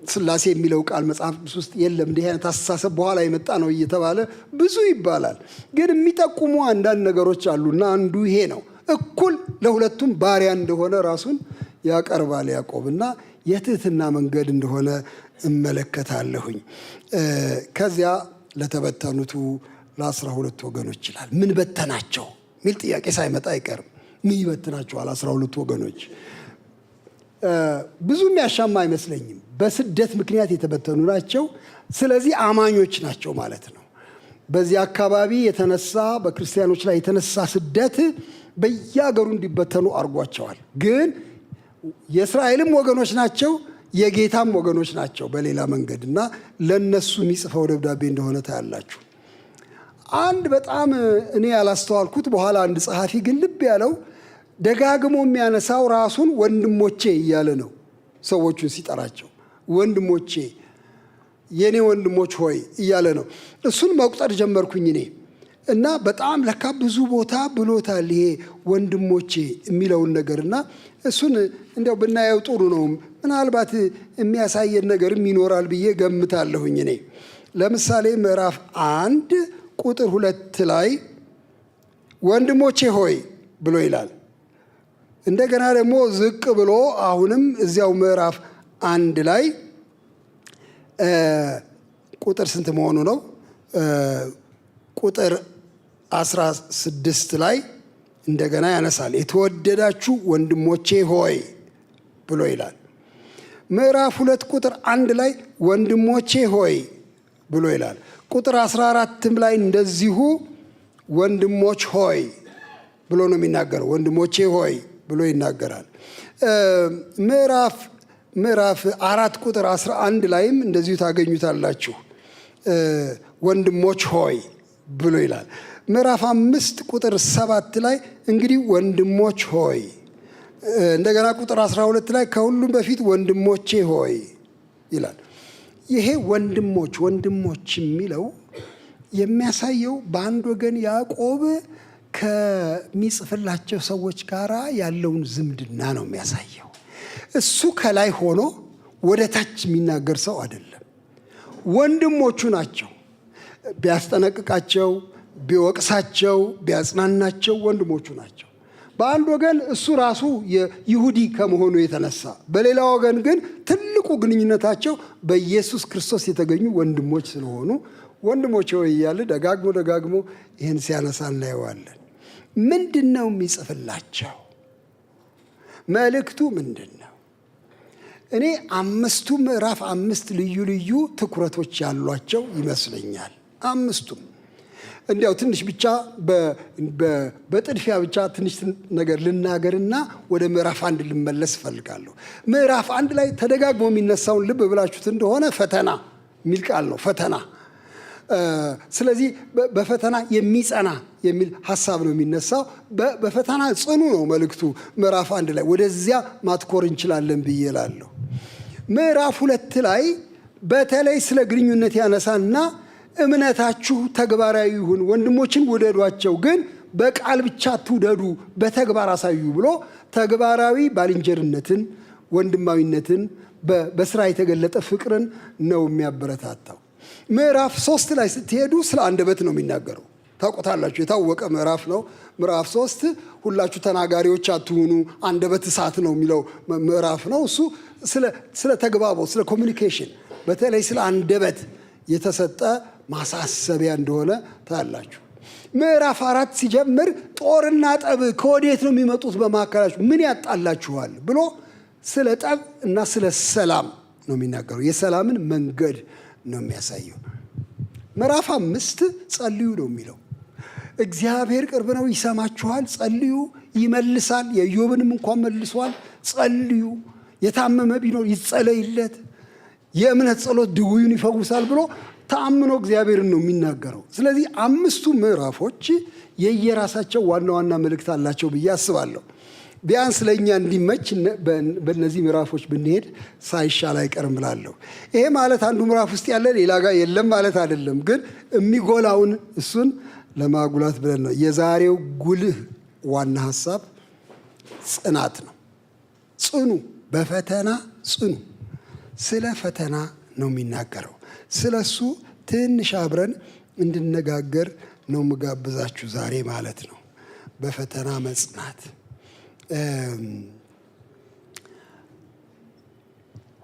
ሥላሴ የሚለው ቃል መጽሐፍ ቅዱስ ውስጥ የለም፣ እንዲህ አይነት አስተሳሰብ በኋላ የመጣ ነው እየተባለ ብዙ ይባላል። ግን የሚጠቁሙ አንዳንድ ነገሮች አሉና አንዱ ይሄ ነው። እኩል ለሁለቱም ባሪያ እንደሆነ ራሱን ያቀርባል ያዕቆብና የትህትና መንገድ እንደሆነ እመለከታለሁኝ። ከዚያ ለተበተኑቱ ለ12 ወገኖች ይላል። ምን በተናቸው ሚል ጥያቄ ሳይመጣ አይቀርም። ምን ይበትናቸዋል 12 ወገኖች? ብዙ የሚያሻማ አይመስለኝም። በስደት ምክንያት የተበተኑ ናቸው። ስለዚህ አማኞች ናቸው ማለት ነው። በዚህ አካባቢ የተነሳ በክርስቲያኖች ላይ የተነሳ ስደት በየአገሩ እንዲበተኑ አድርጓቸዋል። ግን የእስራኤልም ወገኖች ናቸው፣ የጌታም ወገኖች ናቸው በሌላ መንገድ እና ለነሱ የሚጽፈው ደብዳቤ እንደሆነ ታያላችሁ። አንድ በጣም እኔ ያላስተዋልኩት በኋላ አንድ ጸሐፊ ግን ልብ ያለው ደጋግሞ የሚያነሳው ራሱን ወንድሞቼ እያለ ነው። ሰዎቹን ሲጠራቸው ወንድሞቼ፣ የኔ ወንድሞች ሆይ እያለ ነው። እሱን መቁጠር ጀመርኩኝ እኔ እና በጣም ለካ ብዙ ቦታ ብሎታል ይሄ ወንድሞቼ የሚለውን ነገርና እሱን እንዲያው ብናየው ጥሩ ነው። ምናልባት የሚያሳየን ነገርም ይኖራል ብዬ ገምታለሁኝ እኔ። ለምሳሌ ምዕራፍ 1 ቁጥር 2 ላይ ወንድሞቼ ሆይ ብሎ ይላል። እንደገና ደግሞ ዝቅ ብሎ አሁንም እዚያው ምዕራፍ 1 ላይ ቁጥር ስንት መሆኑ ነው? ቁጥር 16 ላይ እንደገና ያነሳል። የተወደዳችሁ ወንድሞቼ ሆይ ብሎ ይላል። ምዕራፍ 2 ቁጥር 1 ላይ ወንድሞቼ ሆይ ብሎ ይላል። ቁጥር 14 ላይ እንደዚሁ ወንድሞች ሆይ ብሎ ነው የሚናገረው። ወንድሞቼ ሆይ ብሎ ይናገራል። ምዕራፍ 4 ቁጥር 11 ላይም እንደዚሁ ታገኙታላችሁ። ወንድሞች ሆይ ብሎ ይላል። ምዕራፍ 5 ቁጥር 7 ላይ እንግዲህ ወንድሞች ሆይ፣ እንደገና ቁጥር 12 ላይ ከሁሉም በፊት ወንድሞቼ ሆይ ይላል። ይሄ ወንድሞች የሚለው የሚያሳየው በአንድ ወገን ያዕቆብ ከሚጽፍላቸው ሰዎች ጋር ያለውን ዝምድና ነው የሚያሳየው። እሱ ከላይ ሆኖ ወደ ታች የሚናገር ሰው አይደለም። ወንድሞቹ ናቸው። ቢያስጠነቅቃቸው፣ ቢወቅሳቸው፣ ቢያጽናናቸው ወንድሞቹ ናቸው። በአንድ ወገን እሱ ራሱ የይሁዲ ከመሆኑ የተነሳ፣ በሌላ ወገን ግን ትልቁ ግንኙነታቸው በኢየሱስ ክርስቶስ የተገኙ ወንድሞች ስለሆኑ ወንድሞች ሆይ እያለ ደጋግሞ ይህን ሲያነሳ እናየዋለን። ምንድን ነው የሚጽፍላቸው? መልእክቱ ምንድን ነው? እኔ 5ቱ ምዕራፍ 5 ልዩ ልዩ ትኩረቶች ያሏቸው ይመስለኛል። 5ቱም እንዲያው ትንሽ ብቻ በጥድፊያ ብቻ ትንሽ ነገር ልናገርና ወደ ምዕራፍ 1 ልመለስ እፈልጋለሁ። ምዕራፍ 1 ላይ ተደጋግሞ የሚነሳውን ልብ ብላችሁት እንደሆነ ፈተና የሚል ቃል ነው። ፈተና። ስለዚህ በፈተና የሚጸና የሚል ሀሳብ ነው የሚነሳው። በፈተና ጽኑ ነው መልእክቱ ምዕራፍ 1 ላይ። ወደዚያ ማትኮር እንችላለን ብዬ እላለሁ። ምዕራፍ 2 ላይ በተለይ ስለ ግንኙነት ያነሳና እምነታችሁ ተግባራዊ ይሁን፣ ወንድሞችን ውደዷቸው፣ ግን በቃል ብቻ አትውደዱ፣ በተግባር አሳዩ ብሎ ተግባራዊ ባልንጀርነትን፣ ወንድማዊነትን፣ በስራ የተገለጠ ፍቅርን ነው የሚያበረታታው። ምዕራፍ 3 ላይ ስትሄዱ ስለ አንደበት ነው የሚናገረው። ታውቁታላችሁ፣ የታወቀ ምዕራፍ ነው። ምዕራፍ 3 ሁላችሁ ተናጋሪዎች አትሁኑ፣ አንደበት እሳት ነው የሚለው ምዕራፍ ነው። እሱ ስለ ተግባቦት፣ ስለ ኮሚኒኬሽን፣ በተለይ ስለ አንደበት የተሰጠ ማሳሰቢያ እንደሆነ ታያላችሁ። ምዕራፍ 4 ሲጀምር ጦርና ጠብ ከወዴት ነው የሚመጡት በመካከላችሁ ምን ያጣላችኋል ብሎ ስለ ጠብ እና ስለ ሰላም ነው የሚናገረው። የሰላምን መንገድ ነው የሚያሳየው። ምዕራፍ 5 ጸልዩ ነው የሚለው። እግዚአብሔር ቅርብ ነው፣ ይሰማችኋል፣ ጸልዩ፣ ይመልሳል። የኢዮብንም እንኳን መልሷል። ጸልዩ፣ የታመመ ቢኖር ይጸለይለት፣ የእምነት ጸሎት ድውዩን ይፈውሳል ብሎ ተአምኖ እግዚአብሔርን ነው የሚናገረው። ስለዚህ 5ቱ ምዕራፎች የየራሳቸው ዋና ዋና መልእክት አላቸው ብዬ አስባለሁ። ቢያንስ ለእኛ እንዲመች በእነዚህ ምዕራፎች ብንሄድ ሳይሻል አይቀርም እላለሁ። ይሄ ማለት አንዱ ምዕራፍ ውስጥ ያለ ሌላ ጋር የለም ማለት አይደለም፣ ግን የሚጎላውን እሱን ለማጉላት ብለን ነው። የዛሬው ጉልህ ዋና ሀሳብ ጽናት ነው። ጽኑ፣ በፈተና ጽኑ። ስለ ፈተና ነው የሚናገረው። ስለ እሱ ትንሽ አብረን እንድነጋገር ነው የምጋብዛችሁ ዛሬ ማለት ነው። በፈተና መጽናት።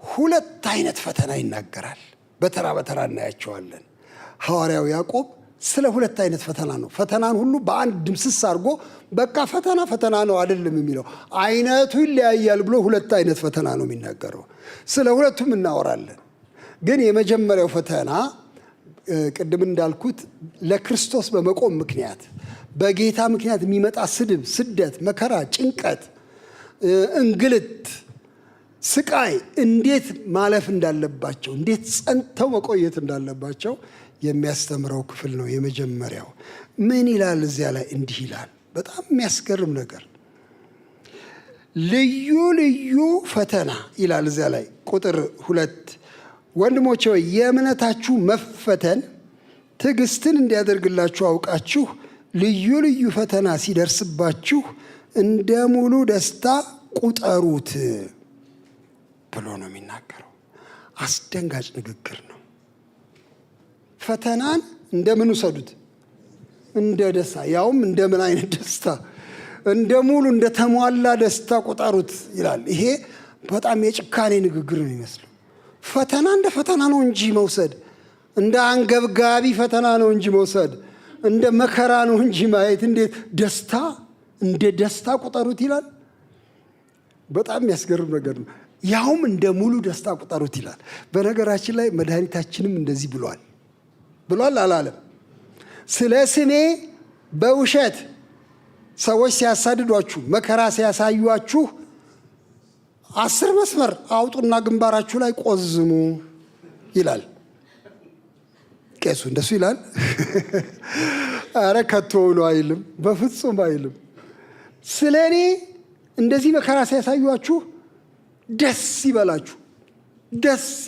ሁለት አይነት ፈተና ይናገራል። በተራ በተራ እናያቸዋለን። ሐዋርያው ያዕቆብ ስለ ሁለት አይነት ፈተና ነው። ፈተናን ሁሉ በአንድ ድምስስ አድርጎ በቃ ፈተና ፈተና ነው አይደለም የሚለው፣ አይነቱ ይለያያል ብሎ ሁለት አይነት ፈተና ነው የሚናገረው። ስለ ሁለቱም እናወራለን። ግን የመጀመሪያው ፈተና ቅድም እንዳልኩት ለክርስቶስ በመቆም ምክንያት በጌታ ምክንያት የሚመጣ ስድብ፣ ስደት፣ መከራ፣ ጭንቀት፣ እንግልት፣ ስቃይ እንዴት ማለፍ እንዳለባቸው፣ እንዴት ጸንተው መቆየት እንዳለባቸው የሚያስተምረው ክፍል ነው የመጀመሪያው። ምን ይላል እዚያ ላይ? እንዲህ ይላል። በጣም የሚያስገርም ነገር። ልዩ ልዩ ፈተና ይላል እዚያ ላይ ቁጥር 2 ወንድሞቼ ሆይ የእምነታችሁ መፈተን ትዕግስትን እንዲያደርግላችሁ አውቃችሁ ልዩ ልዩ ፈተና ሲደርስባችሁ እንደ ሙሉ ደስታ ቁጠሩት ብሎ ነው የሚናገረው። አስደንጋጭ ንግግር ነው። ፈተናን እንደምን ውሰዱት? እንደ ደስታ። ያውም እንደምን አይነት ደስታ? እንደ ሙሉ እንደ ተሟላ ደስታ ቁጠሩት ይላል። ይሄ በጣም የጭካኔ ንግግር ነው የሚመስለው። ፈተና እንደ ፈተና ነው እንጂ መውሰድ፣ እንደ አንገብጋቢ ፈተና ነው እንጂ መውሰድ፣ እንደ መከራ ነው እንጂ ማየት እንዴት ደስታ እንደ ደስታ ቁጠሩት ይላል። በጣም የሚያስገርም ነገር ነው። ያውም እንደ ሙሉ ደስታ ቁጠሩት ይላል። በነገራችን ላይ መድኃኒታችንም እንደዚህ ብሏል አላለም? ስለ ስሜ በውሸት ሰዎች ሲያሳድዷችሁ፣ መከራ ሲያሳዩአችሁ 10 መስመር አውጡና ግንባራችሁ ላይ ቆዝሙ ይላል። ቄሱ እንደሱ ይላል? አረ ከቶ ብሎ አይልም፣ በፍጹም አይልም። ስለ እኔ እንደዚህ መከራ ሲያሳዩአችሁ ደስ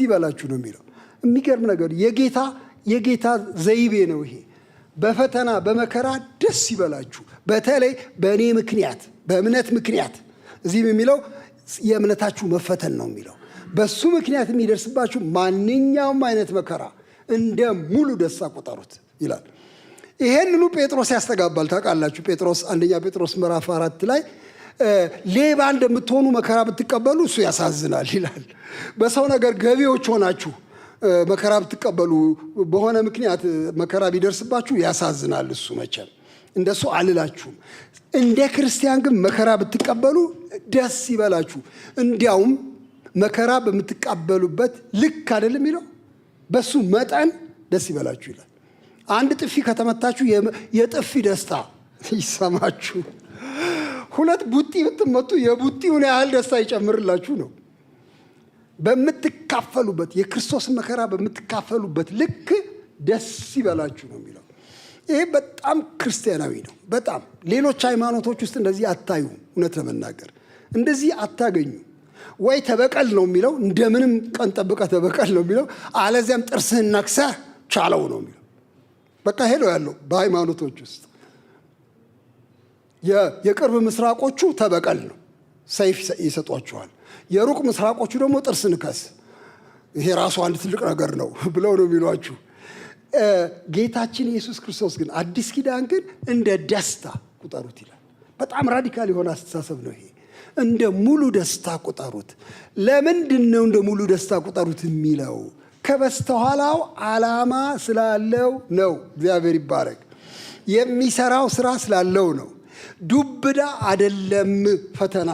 ይበላችሁ ነው የሚለው። የሚገርም ነገር የጌታ ዘይቤ ነው ይሄ። በፈተና በመከራ ደስ ይበላችሁ። በተለይ በእኔ ምክንያት፣ በእምነት ምክንያት። እዚህም የሚለው የእምነታችሁ መፈተን ነው የሚለው። በሱ ምክንያት የሚደርስባችሁ ማንኛውም አይነት መከራ እንደ ሙሉ ደስታ ቁጠሩት ይላል። ይሄንኑ ጴጥሮስ ያስተጋባል። ታውቃላችሁ፣ አንደኛ ጴጥሮስ ምዕራፍ 4 ላይ ሌባ እንደምትሆኑ መከራ ብትቀበሉ እሱ ያሳዝናል ይላል። በሰው ነገር ገቢዎች ሆናችሁ መከራ ብትቀበሉ፣ በሆነ ምክንያት መከራ ቢደርስባችሁ ያሳዝናል እሱ። መቼም እንደሱ አልላችሁም። እንደ ክርስቲያን ግን መከራ ብትቀበሉ ደስ ይበላችሁ። እንዲያውም መከራ በምትቀበሉበት ልክ አይደለም የሚለው፣ በሱ መጠን ደስ ይበላችሁ ይላል። አንድ ጥፊ ከተመታችሁ የጥፊ ደስታ ይሰማችሁ። 2 ቡጢ ብትመቱ የቡጢውን ያህል ደስታ ይጨምርላችሁ ነው። በምትካፈሉበት የክርስቶስን መከራ በምትካፈሉበት ልክ ደስ ይበላችሁ ነው የሚለው። ይሄ በጣም ክርስቲያናዊ ነው። በጣም ሌሎች ሃይማኖቶች ውስጥ እንደዚህ አታዩ። እውነት ለመናገር እንደዚህ አታገኙ። ወይ ተበቀል ነው የሚለው፣ እንደምንም ቀን ጠብቀህ ተበቀል ነው የሚለው፣ አለዚያም ጥርስህን ነክሰህ ቻለው ነው የሚለው። በቃ ሄደው ያለው በሃይማኖቶች ውስጥ የቅርብ ምስራቆቹ ተበቀል ነው፣ ሰይፍ ይሰጧቸዋል። የሩቅ ምስራቆቹ ደግሞ ጥርስ ንከስ፣ ይሄ ራሱ አንድ ትልቅ ነገር ነው ብለው ነው የሚሏችሁ። ጌታችን ኢየሱስ ክርስቶስ ግን አዲስ ኪዳን ግን እንደ ደስታ ቁጠሩት ይላል። በጣም ራዲካል የሆነ አስተሳሰብ ነው ይሄ። እንደ ሙሉ ደስታ ቁጠሩት። ለምንድን ነው እንደ ሙሉ ደስታ ቁጠሩት የሚለው? ከበስተኋላው ዓላማ ስላለው ነው። እግዚአብሔር ይባረክ። የሚሰራው ስራ ስላለው ነው። ዱብዳ አይደለም ፈተና።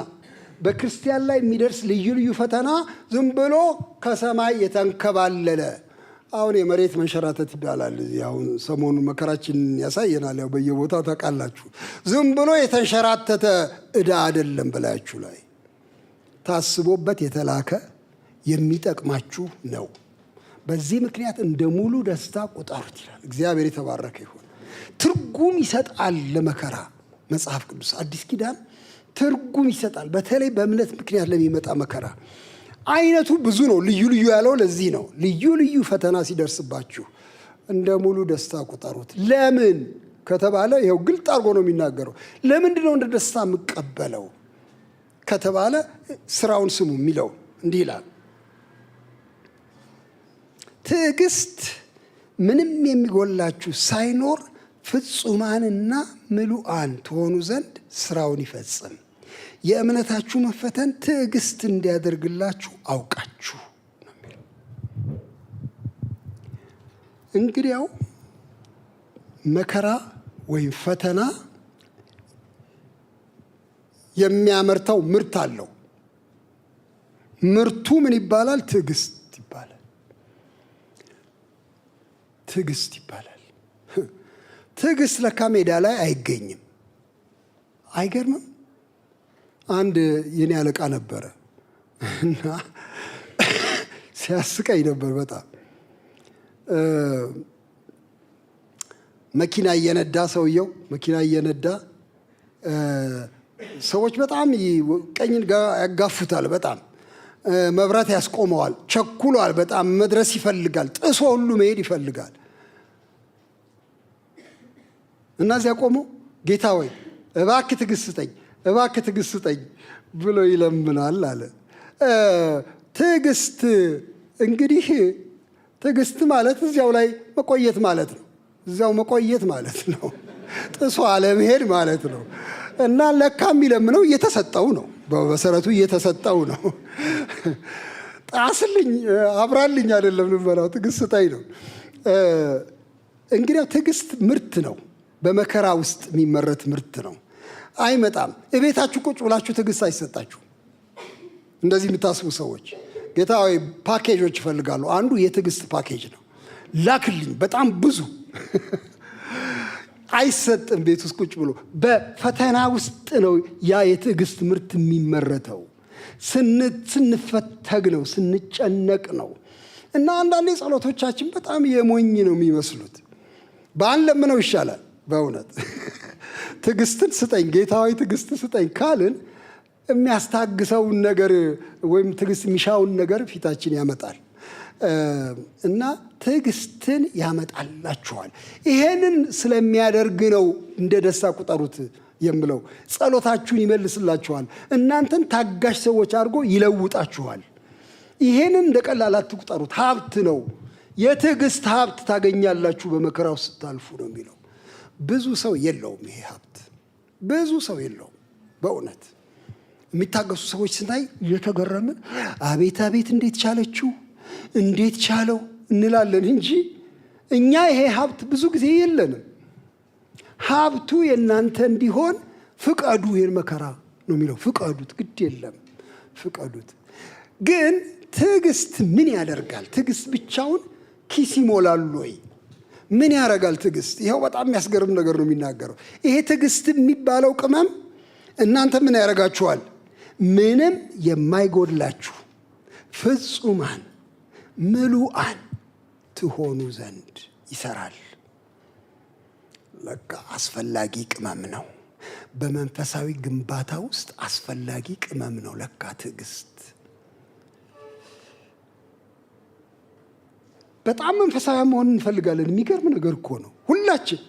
በክርስቲያን ላይ የሚደርስ ልዩ ልዩ ፈተና ዝም ብሎ ከሰማይ የተንከባለለ፣ አሁን የመሬት መንሸራተት ይባላል። አሁን ሰሞኑን መከራችን ያሳየናል። ያው በየቦታው ታውቃላችሁ። ዝም ብሎ የተንሸራተተ ዕዳ አይደለም። በላያችሁ ላይ ታስቦበት የተላከ የሚጠቅማችሁ ነው። በዚህ ምክንያት እንደ ሙሉ ደስታ ቁጠሩት ይላል። እግዚአብሔር የተባረከ ይሁን። ትርጉም ይሰጣል ለመከራ መጽሐፍ ቅዱስ። አዲስ ኪዳን ትርጉም ይሰጣል። በተለይ በእምነት ምክንያት ለሚመጣ መከራ አይነቱ ብዙ ነው። ልዩ ልዩ ያለው ለዚህ ነው። ልዩ ልዩ ፈተና ሲደርስባችሁ እንደ ሙሉ ደስታ ቁጠሩት። ለምን ከተባለ ይኸው ግልጥ አድርጎ ነው የሚናገረው። ለምንድን ነው እንደ ደስታ የምቀበለው ከተባለ ስራውን ስሙ የሚለው እንዲህ ይላል። ትዕግስት ምንም የሚጎላችሁ ሳይኖር ፍጹማንና ምሉዓን ትሆኑ ዘንድ ስራውን ይፈጽም። የእምነታችሁ መፈተን ትዕግስት እንዲያደርግላችሁ አውቃችሁ ነው የሚለው። እንግዲያው መከራ ወይም ፈተና የሚያመርተው ምርት አለው። ምርቱ ምን ይባላል? ትዕግስት ይባላል። ትዕግስት ይባላል። ትዕግስት ለካ ሜዳ ላይ አይገኝም። አይገርምም? አንድ የኔ አለቃ ነበረ እና ሲያስቀኝ ነበር በጣም። መኪና እየነዳ ሰውየው መኪና እየነዳ ሰዎች በጣም ቀኝ ያጋፉታል። በጣም መብራት ያስቆመዋል። ቸኩሏል። በጣም መድረስ ይፈልጋል። ጥሶ ሁሉ መሄድ ይፈልጋል። እና እዚያ ቆሞ ጌታ ወይ እባክህ ትዕግስት ስጠኝ፣ እባክህ ትዕግስት ስጠኝ ብሎ ይለምናል አለ። ትዕግስት እንግዲህ ትዕግስት ማለት እዚያው ላይ መቆየት ማለት ነው። እዚያው መቆየት ማለት ነው። ጥሶ አለመሄድ ማለት ነው። እና ለካ የሚለምነው እየተሰጠው ነው። በመሰረቱ እየተሰጠው ነው። ጣስልኝ አብራልኝ አይደለም ልመናው፣ ትዕግስት ስጠኝ ነው። እንግዲህ ትዕግስት ምርት ነው። በመከራ ውስጥ የሚመረት ምርት ነው። አይመጣም። እቤታችሁ ቁጭ ብላችሁ ትዕግስት አይሰጣችሁ። እንደዚህ የምታስቡ ሰዎች ጌታ ወይ ፓኬጆች ይፈልጋሉ። አንዱ የትዕግስት ፓኬጅ ነው። ላክልኝ በጣም ብዙ አይሰጥም። ቤት ውስጥ ቁጭ ብሎ በፈተና ውስጥ ነው ያ የትዕግስት ምርት የሚመረተው። ስንፈተግ ነው፣ ስንጨነቅ ነው። እና አንዳንዴ ጸሎቶቻችን በጣም የሞኝ ነው የሚመስሉት። ባንለምነው ይሻላል። በእውነት ትዕግስትን ስጠኝ ጌታ ሆይ ትዕግስት ስጠኝ ካልን የሚያስታግሰውን ነገር ወይም ትዕግስት የሚሻውን ነገር ፊታችን ያመጣል እና ትዕግስትን ያመጣላችኋል። ይሄንን ስለሚያደርግ ነው እንደ ደስታ ቁጠሩት የምለው። ጸሎታችሁን ይመልስላችኋል። እናንተን ታጋሽ ሰዎች አድርጎ ይለውጣችኋል። ይሄንን እንደ ቀላል አትቁጠሩት። ሀብት ነው። የትዕግስት ሀብት ታገኛላችሁ በመከራው ስታልፉ ነው የሚለው። ብዙ ሰው የለውም ይሄ ሀብት፣ ብዙ ሰው የለውም። በእውነት የሚታገሱ ሰዎች ስናይ እየተገረምን አቤት አቤት እንዴት ቻለችው እንዴት ቻለው እንላለን እንጂ እኛ ይሄ ሀብት ብዙ ጊዜ የለንም። ሀብቱ የእናንተ እንዲሆን ፍቀዱ። ይሄን መከራ ነው የሚለው። ፍቀዱት፣ ግድ የለም ፍቀዱት። ግን ትዕግስት ምን ያደርጋል? ትዕግስት ብቻውን ኪስ ይሞላል ወይ? ምን ያደርጋል ትዕግስት? ይኸው በጣም የሚያስገርም ነገር ነው የሚናገረው። ይሄ ትዕግስት የሚባለው ቅመም እናንተ ምን ያደርጋችኋል? ምንም የማይጎድላችሁ ፍጹማን ምሉዓን ትሆኑ ዘንድ ይሰራል። ለካ አስፈላጊ ቅመም ነው። በመንፈሳዊ ግንባታ ውስጥ አስፈላጊ ቅመም ነው ለካ ትዕግስት። በጣም መንፈሳዊ መሆን እንፈልጋለን። የሚገርም ነገር እኮ ነው። ሁላችን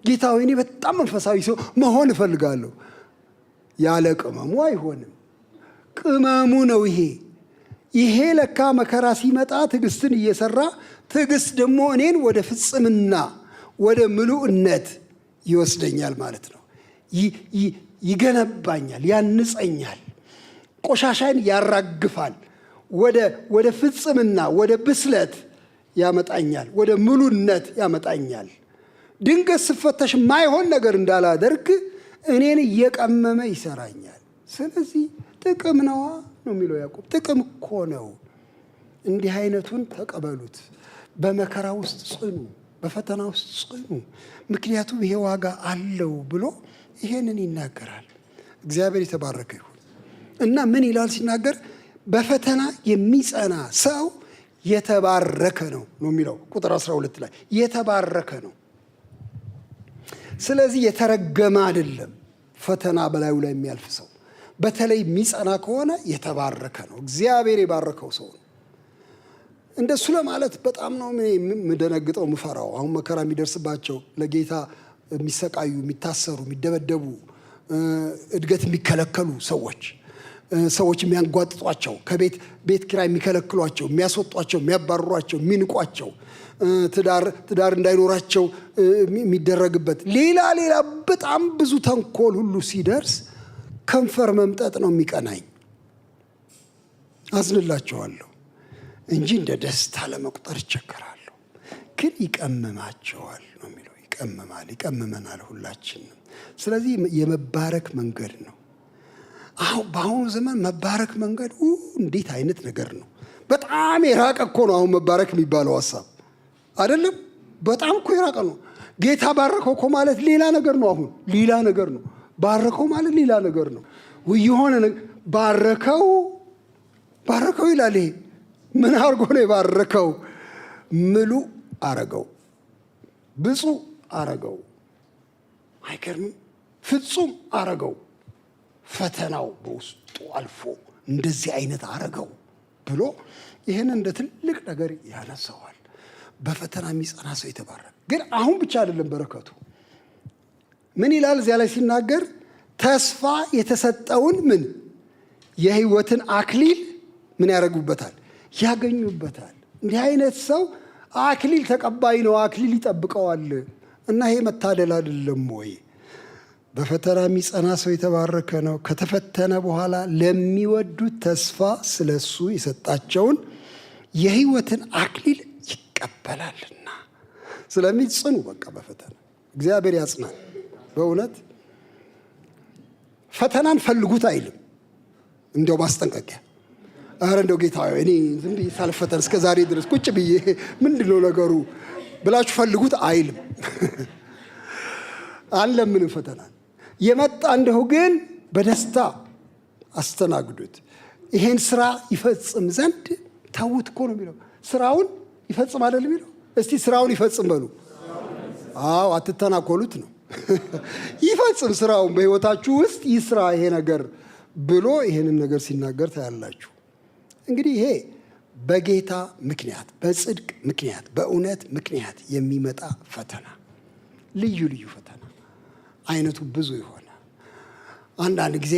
ጌታ ሆይ እኔ በጣም መንፈሳዊ ሰው መሆን እፈልጋለሁ። ያለ ቅመሙ አይሆንም። ቅመሙ ነው ይሄ ለካ መከራ ሲመጣ ትዕግስትን እየሰራ ትዕግስት ደግሞ እኔን ወደ ፍጽምና ወደ ምሉዕነት ይወስደኛል ማለት ነው። ይገነባኛል፣ ያንጸኛል፣ ቆሻሻን ያራግፋል፣ ወደ ፍጽምና ወደ ብስለት ያመጣኛል፣ ወደ ምሉዕነት ያመጣኛል። ድንገት ስፈተሽ ማይሆን ነገር እንዳላደርግ እኔን እየቀመመ ይሰራኛል። ስለዚህ ጥቅም ነዋ ነው የሚለው ያዕቆብ። ጥቅም እኮ ነው። እንዲህ አይነቱን ተቀበሉት። በመከራ ውስጥ ጽኑ፣ በፈተና ውስጥ ጽኑ፣ ምክንያቱም ይሄ ዋጋ አለው ብሎ ይሄንን ይናገራል። እግዚአብሔር የተባረከ ይሁን እና ምን ይላል ሲናገር? በፈተና የሚጸና ሰው የተባረከ ነው የሚለው ቁጥር 12 ላይ የተባረከ ነው። ስለዚህ የተረገመ አይደለም ፈተና በላዩ ላይ የሚያልፍ ሰው። በተለይ የሚጸና ከሆነ የተባረከ ነው። እግዚአብሔር የባረከው ሰው ነው። እንደሱ ለማለት በጣም ነው የምደነግጠው፣ ምፈራው። አሁን መከራ የሚደርስባቸው ለጌታ የሚሰቃዩ፣ የሚታሰሩ፣ የሚደበደቡ፣ እድገት የሚከለከሉ ሰዎች የሚያንጓጥጧቸው፣ ቤት ኪራይ የሚከለክሏቸው፣ የሚያስወጧቸው፣ የሚያባርሯቸው፣ የሚንቋቸው፣ ትዳር እንዳይኖራቸው የሚደረግበት ሌላ በጣም ብዙ ተንኮል ሁሉ ሲደርስ ከንፈር መምጠጥ ነው የሚቀናኝ። አዝንላቸዋለሁ እንጂ እንደ ደስታ ለመቁጠር ይቸገራለሁ። ግን ይቀምማቸዋል ነው የሚለው። ይቀምመናል ሁላችንም። ስለዚህ የመባረክ መንገድ ነው። በአሁኑ ዘመን መባረክ መንገድ እንዴት አይነት ነገር ነው! በጣም የራቀ እኮ ነው አሁን መባረክ የሚባለው ሀሳብ አይደለም። በጣም እኮ የራቀ ነው። ጌታ ባረከው እኮ ማለት ሌላ ነገር ነው። አሁን ሌላ ነገር ነው። ባረከው ማለት ሌላ ነገር ነው። የሆነ ባረከው ይላል። ይሄ ምን አድርጎ ነው የባረከው? ምሉ አረገው፣ ብፁዕ አረገው፣ አይገርምም? ፍጹም አረገው፣ ፈተናው በውስጡ አልፎ እንደዚህ አይነት አረገው ብሎ ይህን እንደ ትልቅ ነገር ያነሳዋል። በፈተና የሚጸና ሰው የተባረከ። ግን አሁን ብቻ አይደለም በረከቱ። ምን ይላል እዚያ ላይ ሲናገር? ተስፋ የተሰጠውን የህይወትን አክሊል ምን ያደርጉበታል? ያገኙበታል። እንዲህ አይነት ሰው አክሊል ተቀባይ ነው። አክሊል ይጠብቀዋል። እና ይሄ መታደል አይደለም ወይ? በፈተና የሚጸና ሰው የተባረከ ነው። ከተፈተነ በኋላ ለሚወዱት ተስፋ ስለሱ የሰጣቸውን የህይወትን አክሊል ይቀበላልና። ስለሚጽኑ በቃ በፈተና እግዚአብሔር ያጽናል። በእውነት ፈተናን ፈልጉት አይልም። እንደው ማስጠንቀቂያ፣ ኧረ እንደው ጌታ እኔ ዝም ብዬ ሳልፈተን እስከ ዛሬ ድረስ ቁጭ ብዬ ምንድነው ነገሩ ብላችሁ ፈልጉት አይልም። አንለምንም ፈተናን። የመጣ እንደሁ ግን በደስታ አስተናግዱት። ይሄን ስራ ይፈጽም ዘንድ ተውት እኮ ነው የሚለው። ስራውን ይፈጽም አይደል የሚለው? እስቲ ስራውን ይፈጽም በሉ። አዎ አትተናኮሉት ነው። ይፈጽም ስራውን በህይወታችሁ ውስጥ ይስራ ይሄ ነገር ብሎ ይሄንን ነገር ሲናገር ታያላችሁ። እንግዲህ ይሄ በጌታ ምክንያት፣ በጽድቅ ምክንያት፣ በእውነት ምክንያት የሚመጣ ፈተና፣ ልዩ ፈተና አይነቱ ብዙ የሆነ አንዳንድ ጊዜ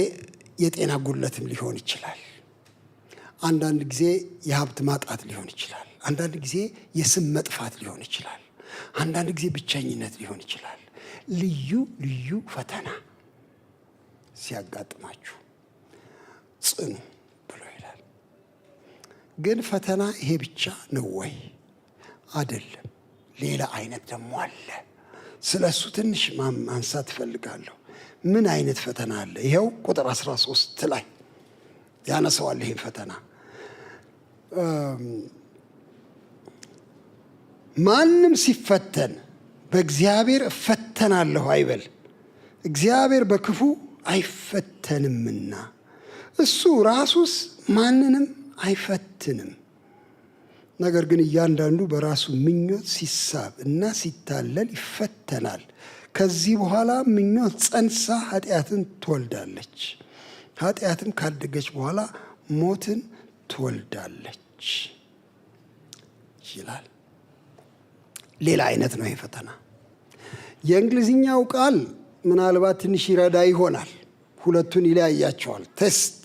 የጤና ጉድለትም ሊሆን ይችላል። አንዳንድ ጊዜ የሀብት ማጣት ሊሆን ይችላል። አንዳንድ ጊዜ የስም መጥፋት ሊሆን ይችላል። አንዳንድ ጊዜ ብቸኝነት ሊሆን ይችላል። ልዩ ፈተና ሲያጋጥማችሁ ጽኑ ብሎ ይላል። ግን ፈተና ይሄ ብቻ ነው ወይ? አይደለም። ሌላ አይነት ደግሞ አለ። ስለሱ ትንሽ ማንሳት እፈልጋለሁ። ምን አይነት ፈተና አለ? ይሄው ቁጥር 13 ላይ ያነሳዋል። ይሄን ፈተና ማንም ሲፈተን በእግዚአብሔር እፈተናለሁ አይበል፣ እግዚአብሔር በክፉ አይፈተንምና እሱ ራሱስ ማንንም አይፈትንም። ነገር ግን እያንዳንዱ በራሱ ምኞት ሲሳብ እና ሲታለል ይፈተናል። ከዚህ በኋላ ምኞት ጸንሳ ኃጢአትን ትወልዳለች፣ ኃጢአትም ካደገች በኋላ ሞትን ትወልዳለች ይላል። ሌላ አይነት ነው ይሄ ፈተና። የእንግሊዝኛው ቃል ምናልባት ትንሽ ይረዳ ይሆናል። ሁለቱን ይለያያቸዋል። ቴስት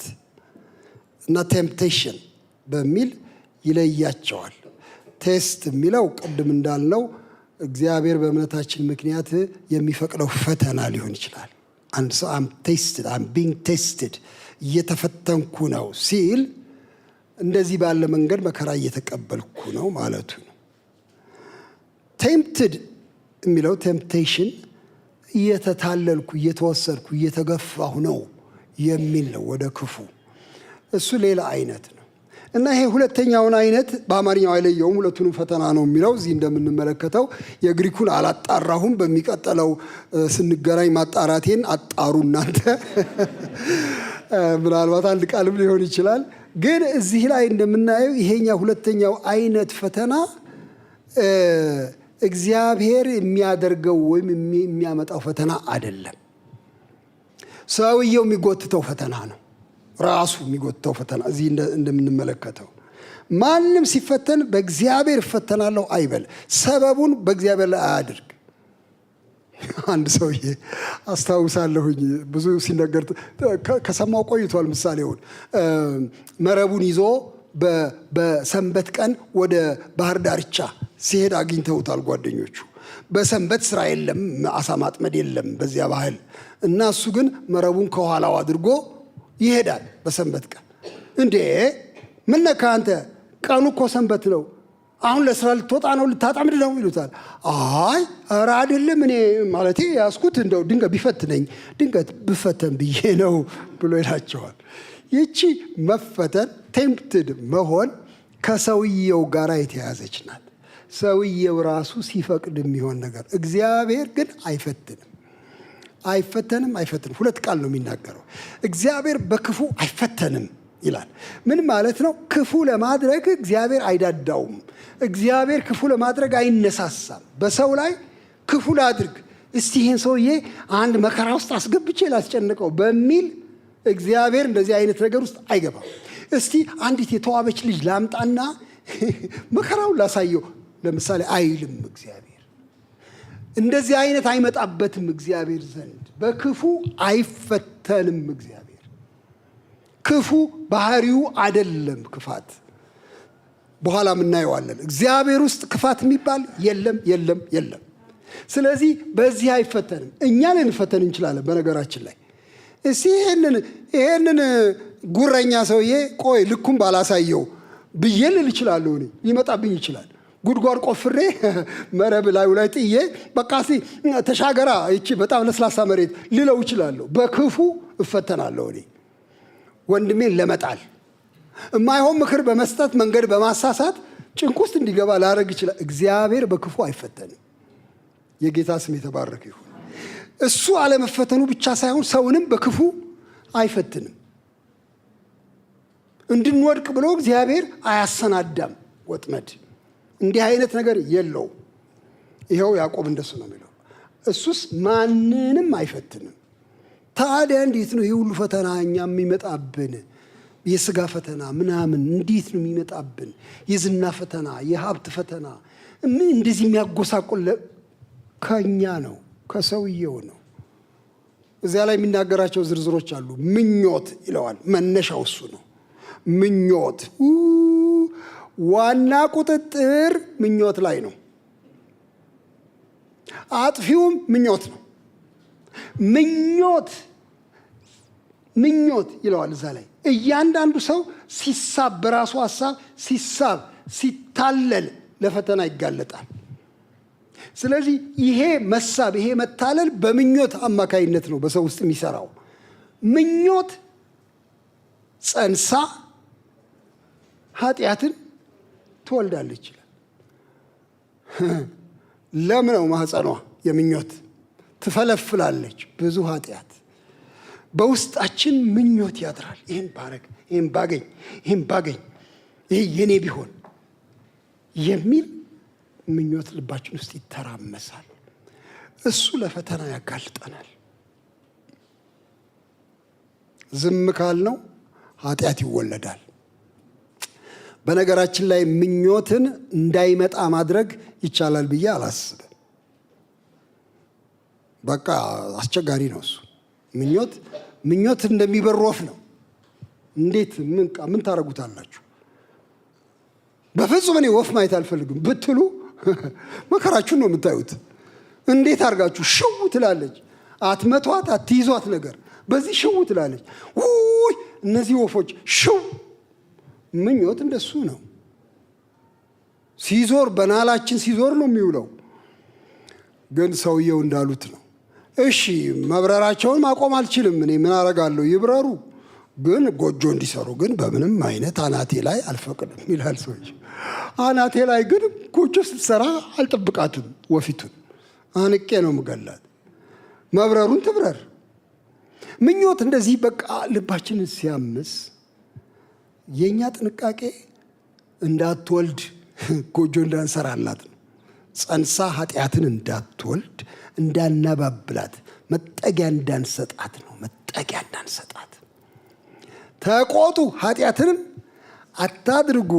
እና ቴምፕቴሽን በሚል ይለያቸዋል። ቴስት የሚለው ቅድም እንዳልነው እግዚአብሔር በእምነታችን ምክንያት የሚፈቅደው ፈተና ሊሆን ይችላል። አንድ ሰው አም ቢንግ ቴስትድ እየተፈተንኩ ነው ሲል እንደዚህ ባለ መንገድ መከራ እየተቀበልኩ ነው ማለቱ ነው። ቴምፕትድ የሚለው ቴምፕቴሽን እየተታለልኩ፣ እየተወሰድኩ፣ እየተገፋሁ ነው የሚል ነው ወደ ክፉ። እሱ ሌላ አይነት ነው እና ይሄ ሁለተኛውን አይነት በአማርኛው አይለየውም። ሁለቱንም ፈተና ነው የሚለው። እዚህ እንደምንመለከተው የግሪኩን አላጣራሁም። በሚቀጥለው ስንገናኝ ማጣራቴን አጣሩ እናንተ። ምናልባት አንድ ቃልም ሊሆን ይችላል። ግን እዚህ ላይ እንደምናየው ይሄኛ ሁለተኛው አይነት ፈተና እግዚአብሔር የሚያደርገው ወይም የሚያመጣው ፈተና አይደለም። ሰውየው የሚጎትተው ፈተና ነው። ራሱ የሚጎተው ፈተና እዚህ እንደምንመለከተው ማንም ሲፈተን በእግዚአብሔር እፈተናለሁ አይበል፣ ሰበቡን በእግዚአብሔር ላይ አያድርግ። አንድ ሰውዬ አስታውሳለሁኝ ብዙ ሲነገር ከሰማው ቆይቷል። ምሳሌውን መረቡን ይዞ በሰንበት ቀን ወደ ባህር ዳርቻ ሲሄድ አግኝተውታል ጓደኞቹ። በሰንበት ስራ የለም፣ አሳ ማጥመድ የለም በዚያ ባህል እና እሱ ግን መረቡን ከኋላው አድርጎ ይሄዳል በሰንበት ቀን። እንዴ ምን ነካ አንተ? ቀኑ እኮ ሰንበት ነው፣ አሁን ለስራ ልትወጣ ነው፣ ልታጠምድ ነው ይሉታል። አይ ኧረ አይደለም፣ እኔ ማለቴ ያስኩት እንደው ድንገት ቢፈትነኝ ድንገት ብፈተን ብዬ ነው ብሎ ይላቸዋል። ይቺ መፈተን ቴምፕትድ መሆን ከሰውየው ጋር የተያዘች ናት። ሰውየው ራሱ ሲፈቅድ የሚሆን ነገር። እግዚአብሔር ግን አይፈትንም። ሁለት ቃል ነው የሚናገረው። እግዚአብሔር በክፉ አይፈተንም ይላል። ምን ማለት ነው? ክፉ ለማድረግ እግዚአብሔር አይዳዳውም። እግዚአብሔር ክፉ ለማድረግ አይነሳሳም። በሰው ላይ ክፉ ላድርግ፣ እስቲ ይህን ሰውዬ አንድ መከራ ውስጥ አስገብቼ ላስጨንቀው በሚል እግዚአብሔር እንደዚህ አይነት ነገር ውስጥ አይገባም። እስቲ አንዲት የተዋበች ልጅ ላምጣና መከራውን ላሳየው ለምሳሌ አይልም እግዚአብሔር። እንደዚህ አይነት አይመጣበትም እግዚአብሔር ዘንድ። በክፉ አይፈተንም እግዚአብሔር። ክፉ ባህሪው አይደለም ክፋት። በኋላ እናየዋለን። እግዚአብሔር ውስጥ ክፋት የሚባል የለም። ስለዚህ በዚህ አይፈተንም። እኛ ልንፈተን እንችላለን። በነገራችን ላይ እስቲ ይሄንን ጉረኛ ሰውዬ ቆይ ልኩም ባላሳየው ብዬ ልል እችላለሁ። እኔ ሊመጣብኝ ይችላል። ጉድጓድ ቆፍሬ መረብ ላዩ ላይ ጥዬ በቃ እስቲ ተሻገራ ይቺ በጣም ለስላሳ መሬት ልለው እችላለሁ። በክፉ እፈተናለሁ። እኔ ወንድሜን ለመጣል የማይሆን ምክር በመስጠት መንገድ በማሳሳት ጭንቅ ውስጥ እንዲገባ ላደርግ ይችላል። እግዚአብሔር በክፉ አይፈተንም። የጌታ ስም የተባረከ ይሁን። እሱ አለመፈተኑ ብቻ ሳይሆን ሰውንም በክፉ አይፈትንም። እንድንወድቅ ብሎ እግዚአብሔር አያሰናዳም ወጥመድ። እንዲህ አይነት ነገር የለው። ይኸው ያዕቆብ እንደሱ ነው የሚለው። እሱስ ማንንም አይፈትንም። ታዲያ እንዴት ነው ይህ ሁሉ ፈተና እኛ የሚመጣብን? የስጋ ፈተና ምናምን እንዴት ነው የሚመጣብን? የዝና ፈተና፣ የሀብት ፈተና እንደዚህ የሚያጎሳቁል ከኛ ነው፣ ከሰውየው ነው። እዚያ ላይ የሚናገራቸው ዝርዝሮች አሉ። ምኞት ይለዋል። መነሻው እሱ ነው። ምኞት ዋና ቁጥጥር ምኞት ላይ ነው። አጥፊውም ምኞት ነው። ምኞት ይለዋል እዛ ላይ። እያንዳንዱ ሰው ሲሳብ፣ በራሱ ሀሳብ ሲሳብ፣ ሲታለል ለፈተና ይጋለጣል። ስለዚህ ይሄ መሳብ፣ ይሄ መታለል በምኞት አማካይነት ነው በሰው ውስጥ የሚሰራው። ምኞት ጸንሳ ኃጢአትን ትወልዳለች ይላል። ለም ነው ማህፀኗ የምኞት ትፈለፍላለች ብዙ ኃጢአት። በውስጣችን ምኞት ያድራል። ይህን ባረግ፣ ይህን ባገኝ፣ ይህ የኔ ቢሆን የሚል ምኞት ልባችን ውስጥ ይተራመሳል። እሱ ለፈተና ያጋልጠናል። ዝም ካልነው ኃጢአት ይወለዳል። በነገራችን ላይ ምኞትን እንዳይመጣ ማድረግ ይቻላል ብዬ አላስብም። በቃ አስቸጋሪ ነው እሱ። ምኞት እንደሚበር ወፍ ነው። እንዴት ምን ታረጉታላችሁ? በፍጹም እኔ ወፍ ማየት አልፈልግም ብትሉ መከራችሁን ነው የምታዩት። እንዴት አድርጋችሁ ሽው ትላለች። አትመቷት፣ አትይዟት ነገር በዚህ ሽው ትላለች። ውይ እነዚህ ወፎች ሽው። ምኞት እንደሱ ነው። ሲዞር በናላችን ሲዞር ነው የሚውለው። ግን ሰውየው እንዳሉት ነው። እሺ መብረራቸውን ማቆም አልችልም፣ እኔ ምን አረጋለሁ? ይብረሩ፣ ግን ጎጆ እንዲሰሩ ግን በምንም አይነት አናቴ ላይ አልፈቅድም ይላል ሰዎች። አናቴ ላይ ግን ጎጆ ስትሰራ አልጠብቃትም። ወፊቱን አንቄ ነው ምገላት። መብረሩን ትብረር። ምኞት እንደዚህ በቃ ልባችንን ሲያምስ የኛ ጥንቃቄ እንዳትወልድ ጎጆ እንዳንሰራላት ነው። ጸንሳ ኃጢአትን እንዳትወልድ እንዳናባብላት፣ መጠጊያ እንዳንሰጣት ነው። መጠጊያ እንዳንሰጣት ተቆጡ፣ ኃጢአትንም አታድርጉ፣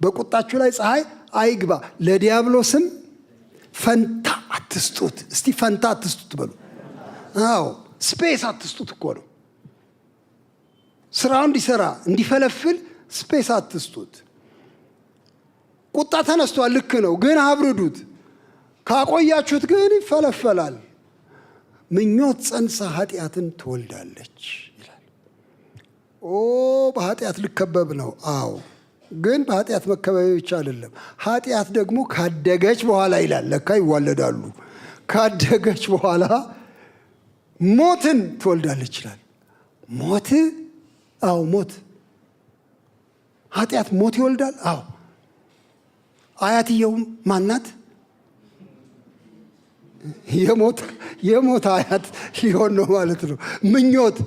በቁጣችሁ ላይ ፀሐይ አይግባ፣ ለዲያብሎስም ፈንታ አትስጡት። እስቲ ፈንታ አትስጡት በሉ። አዎ ስፔስ አትስጡት እኮ ነው። ስራውን እንዲሰራ እንዲፈለፍል ስፔስ አትስጡት። ቁጣ ተነስቷል፣ ልክ ነው፣ ግን አብርዱት። ካቆያችሁት ግን ይፈለፈላል። ምኞት ጸንሳ ኃጢአትን ትወልዳለች ይላል። በኃጢአት ልከበብ ነው። አዎ ግን በኃጢአት መከበብ ብቻ አይደለም። ኃጢአት ደግሞ ካደገች በኋላ ይላል፣ ለካ ይዋለዳሉ። ካደገች በኋላ ሞትን ትወልዳለች ይላል። ሞት? አዎ ሞት። ኃጢአት ሞት ይወልዳል። አዎ አያትየውም ማናት? የሞት አያት ሊሆን ነው ማለት ነው። ምኞት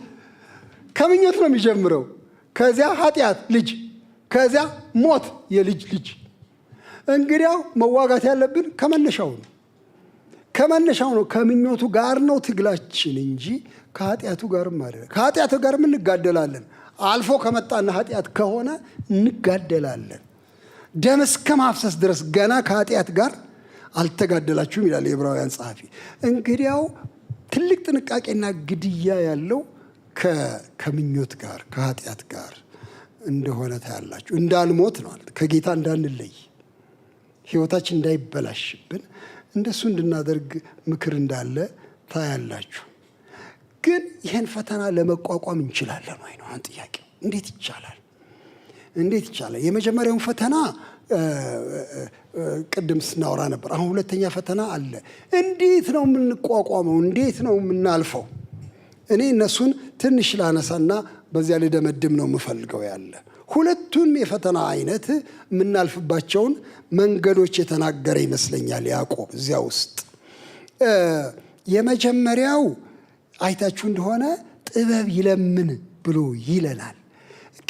ከምኞት ነው የሚጀምረው። ከዚያ ኃጢአት ልጅ፣ ከዚያ ሞት የልጅ ልጅ። እንግዲያው መዋጋት ያለብን ከመነሻው ነው። ከምኞቱ ጋር ነው ትግላችን እንጂ ከኃጢአቱ ጋርም አይደለም። ከኃጢአቱ ጋርም እንጋደላለን። አልፎ ከመጣና ኃጢአት ከሆነ እንጋደላለን። ደም እስከ ማፍሰስ ድረስ ገና ከኃጢአት ጋር አልተጋደላችሁም ይላል የዕብራውያን ጸሐፊ። እንግዲያው ትልቅ ጥንቃቄና ግድያ ያለው ከምኞት ጋር ከኃጢአት ጋር እንደሆነ ታያላችሁ። እንዳንሞት ነው፣ ከጌታ እንዳንለይ፣ ሕይወታችን እንዳይበላሽብን እንደሱ እንድናደርግ ምክር እንዳለ ታያላችሁ። ግን ይህን ፈተና ለመቋቋም እንችላለን ወይ ነው አሁን ጥያቄው። እንዴት ይቻላል? የመጀመሪያውን ፈተና ቅድም ስናወራ ነበር። አሁን ሁለተኛ ፈተና አለ። እንዴት ነው የምንቋቋመው? እንዴት ነው የምናልፈው? እኔ እነሱን ትንሽ ላነሳና በዚያ ልደመድም ነው የምፈልገው። ያለ ሁለቱም የፈተና አይነት የምናልፍባቸውን መንገዶች የተናገረ ይመስለኛል ያዕቆብ እዚያ ውስጥ። የመጀመሪያው አይታችሁ እንደሆነ ጥበብ ይለምን ብሎ ይለናል።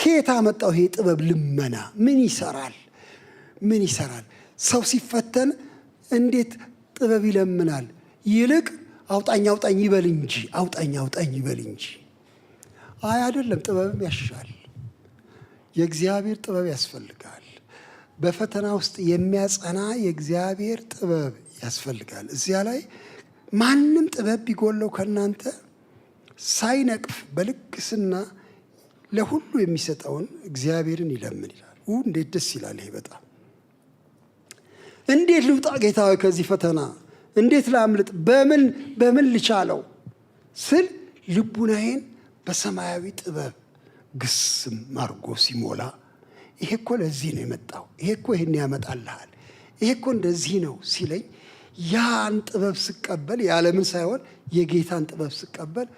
ከየት አመጣው ይሄ ጥበብ ልመና? ምን ይሰራል? ሰው ሲፈተን እንዴት ጥበብ ይለምናል? ይልቅ አውጣኝ ይበል እንጂ። አይ አይደለም፣ ጥበብም ያሻል። የእግዚአብሔር ጥበብ ያስፈልጋል። በፈተና ውስጥ የሚያጸና የእግዚአብሔር ጥበብ ያስፈልጋል። እዚያ ላይ ማንም ጥበብ ቢጎለው ከእናንተ ሳይነቅፍ በልግስና ለሁሉ የሚሰጠውን እግዚአብሔርን ይለምን ይላል። እንዴት ደስ ይላል! ይሄ በጣም እንዴት ልውጣ ጌታ ሆይ ከዚህ ፈተና? እንዴት ላምልጥ? በምን ልቻለው ስል ልቡናዬን በሰማያዊ ጥበብ ግስም አድርጎ ሲሞላ፣ ይሄ እኮ ለዚህ ነው የመጣው፣ ይሄ እኮ ይሄን ያመጣልሃል፣ ይሄ እኮ እንደዚህ ነው ሲለኝ፣ ያን ጥበብ ስቀበል የዓለምን ሳይሆን የጌታን ጥበብ ስቀበል፣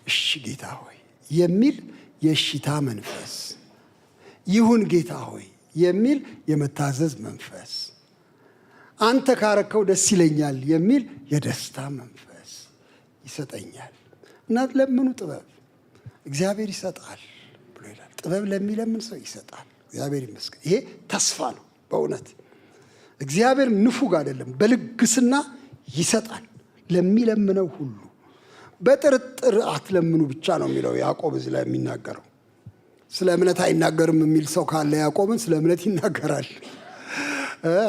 እሺ ጌታ ሆይ የሚል የእሺታ መንፈስ፣ ይሁን ጌታ ሆይ የሚል የመታዘዝ መንፈስ፣ አንተ ካረከው ደስ ይለኛል የሚል የደስታ መንፈስ ይሰጠኛል። እና ለምኑ ጥበብ እግዚአብሔር ይሰጣል ብሎ ይላል። ጥበብ ለሚለምን ሰው ይሰጣል። እግዚአብሔር ይመስገን። ይሄ ተስፋ ነው በእውነት። እግዚአብሔር ንፉግ አይደለም፣ በልግስና ይሰጣል ለሚለምነው ሁሉ። በጥርጥር አትለምኑ ብቻ ነው የሚለው ያዕቆብ እዚህ ላይ የሚናገረው። ስለ እምነት አይናገርም የሚል ሰው ካለ ያዕቆብን ስለ እምነት ይናገራል።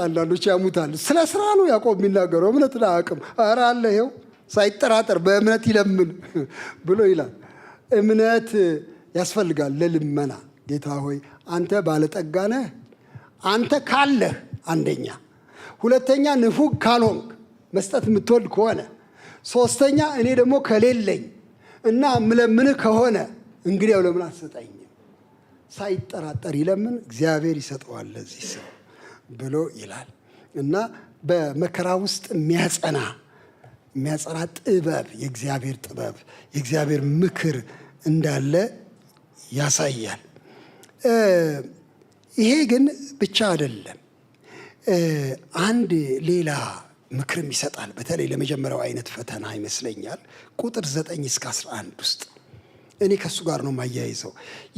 አንዳንዶች ያሙታል። ስለ ስራ ነው ያዕቆብ የሚናገረው፣ እምነትን አያውቅም። ኧረ አለ ይኸው ሳይጠራጠር በእምነት ይለምን ብሎ ይላል። እምነት ያስፈልጋል ለልመና። ጌታ ሆይ አንተ ባለጠጋ ነህ፣ አንተ ካለህ አንደኛ፣ ሁለተኛ ንፉግ ካልሆንክ መስጠት የምትወድ ከሆነ፣ ሶስተኛ እኔ ደግሞ ከሌለኝ እና ምለምንህ ከሆነ እንግዲያው ለምን አትሰጠኝም? ሳይጠራጠር ይለምን፣ እግዚአብሔር ይሰጠዋል ለዚህ ሰው ብሎ ይላል። እና በመከራ ውስጥ የሚያጸና ጥበብ፣ የእግዚአብሔር ጥበብ፣ የእግዚአብሔር ምክር እንዳለ ያሳያል። ይሄ ግን ብቻ አይደለም። አንድ ሌላ ምክርም ይሰጣል። በተለይ ለመጀመሪያው አይነት ፈተና ይመስለኛል ቁጥር 9 እስከ 11 ውስጥ እኔ ከሱ ጋር ነው የማያይዘው።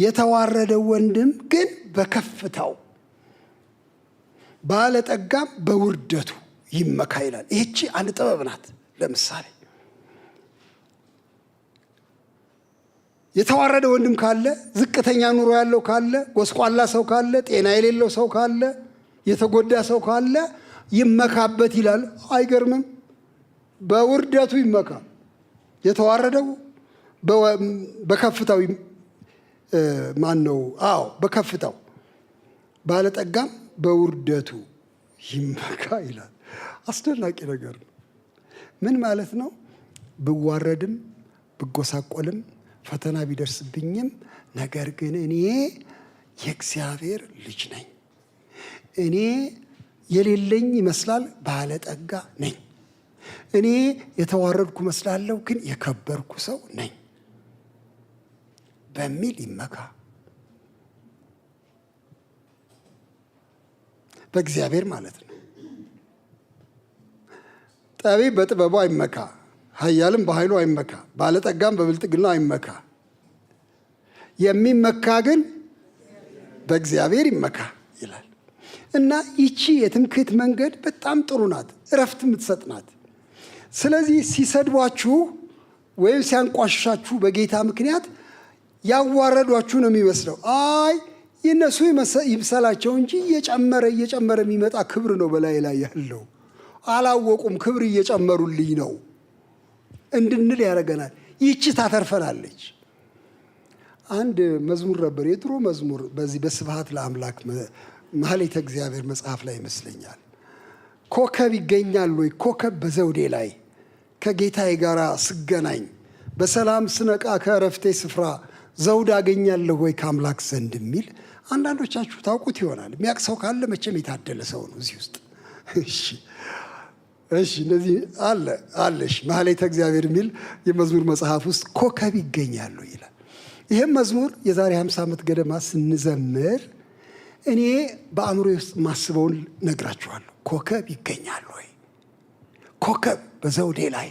የተዋረደው ወንድም ግን በከፍታው ባለጠጋም በውርደቱ ይመካ ይላል። ይህቺ አንድ ጥበብ ናት። ለምሳሌ የተዋረደ ወንድም ካለ፣ ዝቅተኛ ኑሮ ያለው ካለ፣ ጎስቋላ ሰው ካለ፣ ጤና የሌለው ሰው ካለ፣ የተጎዳ ሰው ካለ ይመካበት ይላል። አይገርምም? በውርደቱ ይመካ። የተዋረደው በከፍታው ማን ነው? አዎ በከፍታው፣ ባለጠጋም በውርደቱ ይመካ ይላል። አስደናቂ ነገር ነው። ምን ማለት ነው? ብዋረድም ብጎሳቆልም ፈተና ቢደርስብኝም ነገር ግን እኔ የእግዚአብሔር ልጅ ነኝ። እኔ የሌለኝ ይመስላል፣ ባለጠጋ ነኝ። እኔ የተዋረድኩ መስላለሁ፣ ግን የከበርኩ ሰው ነኝ በሚል ይመካ። በእግዚአብሔር ማለት ነው። ጠቢብ በጥበቡ አይመካ፣ ኃያልም በኃይሉ አይመካ፣ ባለጠጋም በብልጥግና አይመካ። የሚመካ ግን በእግዚአብሔር ይመካ ይላል። እና ይቺ የትምክህት መንገድ በጣም ጥሩ ናት፣ እረፍት የምትሰጥ ናት። ስለዚህ ሲሰድቧችሁ ወይም ሲያንቋሽሻችሁ በጌታ ምክንያት ያዋረዷችሁ ነው የሚመስለው። አይ የእነሱ ይምሰላቸው እንጂ እየጨመረ የሚመጣ ክብር ነው በላይ ላይ ያለው። አላወቁም፣ ክብር እየጨመሩልኝ ነው እንድንል ያደርገናል። ይቺ ታተርፈናለች። አንድ መዝሙር ነበር፣ የድሮ መዝሙር፣ በዚህ በስብሐት ለአምላክ ማህሌተ እግዚአብሔር መጽሐፍ ላይ ይመስለኛል። ኮከብ ይገኛል ወይ ኮከብ በዘውዴ ላይ፣ ከጌታዬ ጋር ስገናኝ፣ በሰላም ስነቃ ከእረፍቴ ስፍራ፣ ዘውድ አገኛለሁ ወይ ከአምላክ ዘንድ የሚል አንዳንዶቻችሁ ታውቁት ይሆናል። የሚያውቅ ሰው ካለ መቼም የታደለ ሰው ነው እዚህ ውስጥ። እሺ እንደዚህ አለሽ ማህሌተ እግዚአብሔር የሚል የመዝሙር መጽሐፍ ውስጥ ኮከብ ይገኛሉ ይላል። ይህም መዝሙር የዛሬ 50 ዓመት ገደማ ስንዘምር እኔ በአእምሮ ውስጥ ማስበውን ነግራችኋለሁ። ኮከብ ይገኛል ወይ፣ ኮከብ በዘውዴ ላይ፣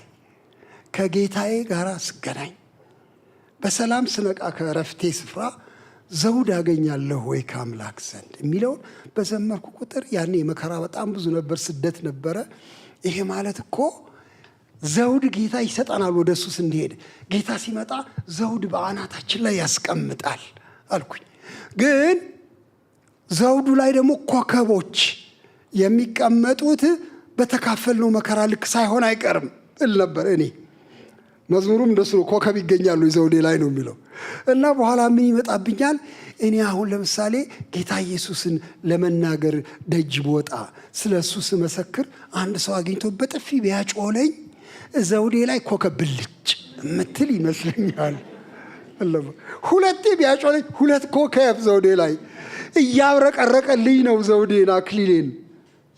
ከጌታዬ ጋር ስገናኝ፣ በሰላም ስነቃ ከእረፍቴ ስፍራ፣ ዘውድ አገኛለሁ ወይ ከአምላክ ዘንድ የሚለውን በዘመርኩ ቁጥር ያኔ መከራ በጣም ብዙ ነበር፣ ስደት ነበረ። ይሄ ማለት እኮ ዘውድ ጌታ ይሰጠናል ወደ እሱ ስንሄድ። ጌታ ሲመጣ ዘውድ በአናታችን ላይ ያስቀምጣል አልኩኝ። ግን ዘውዱ ላይ ደግሞ ኮከቦች የሚቀመጡት በተካፈልነው መከራ ልክ ሳይሆን አይቀርም እል ነበር እኔ። መዝሙሩም እንደሱ ነው፣ ኮከብ ይገኛሉ ዘውዴ ላይ ነው የሚለው። እና በኋላ ምን ይመጣብኛል? እኔ አሁን ለምሳሌ ጌታ ኢየሱስን ለመናገር ደጅ ብወጣ፣ ስለ እሱ ስመሰክር አንድ ሰው አግኝቶ በጥፊ ቢያጮለኝ ዘውዴ ላይ ኮከብ ብልጭ የምትል ይመስለኛል። ሁለቴ ቢያጮለኝ 2 ኮከብ ዘውዴ ላይ እያብረቀረቀልኝ ነው ዘውዴን አክሊሌን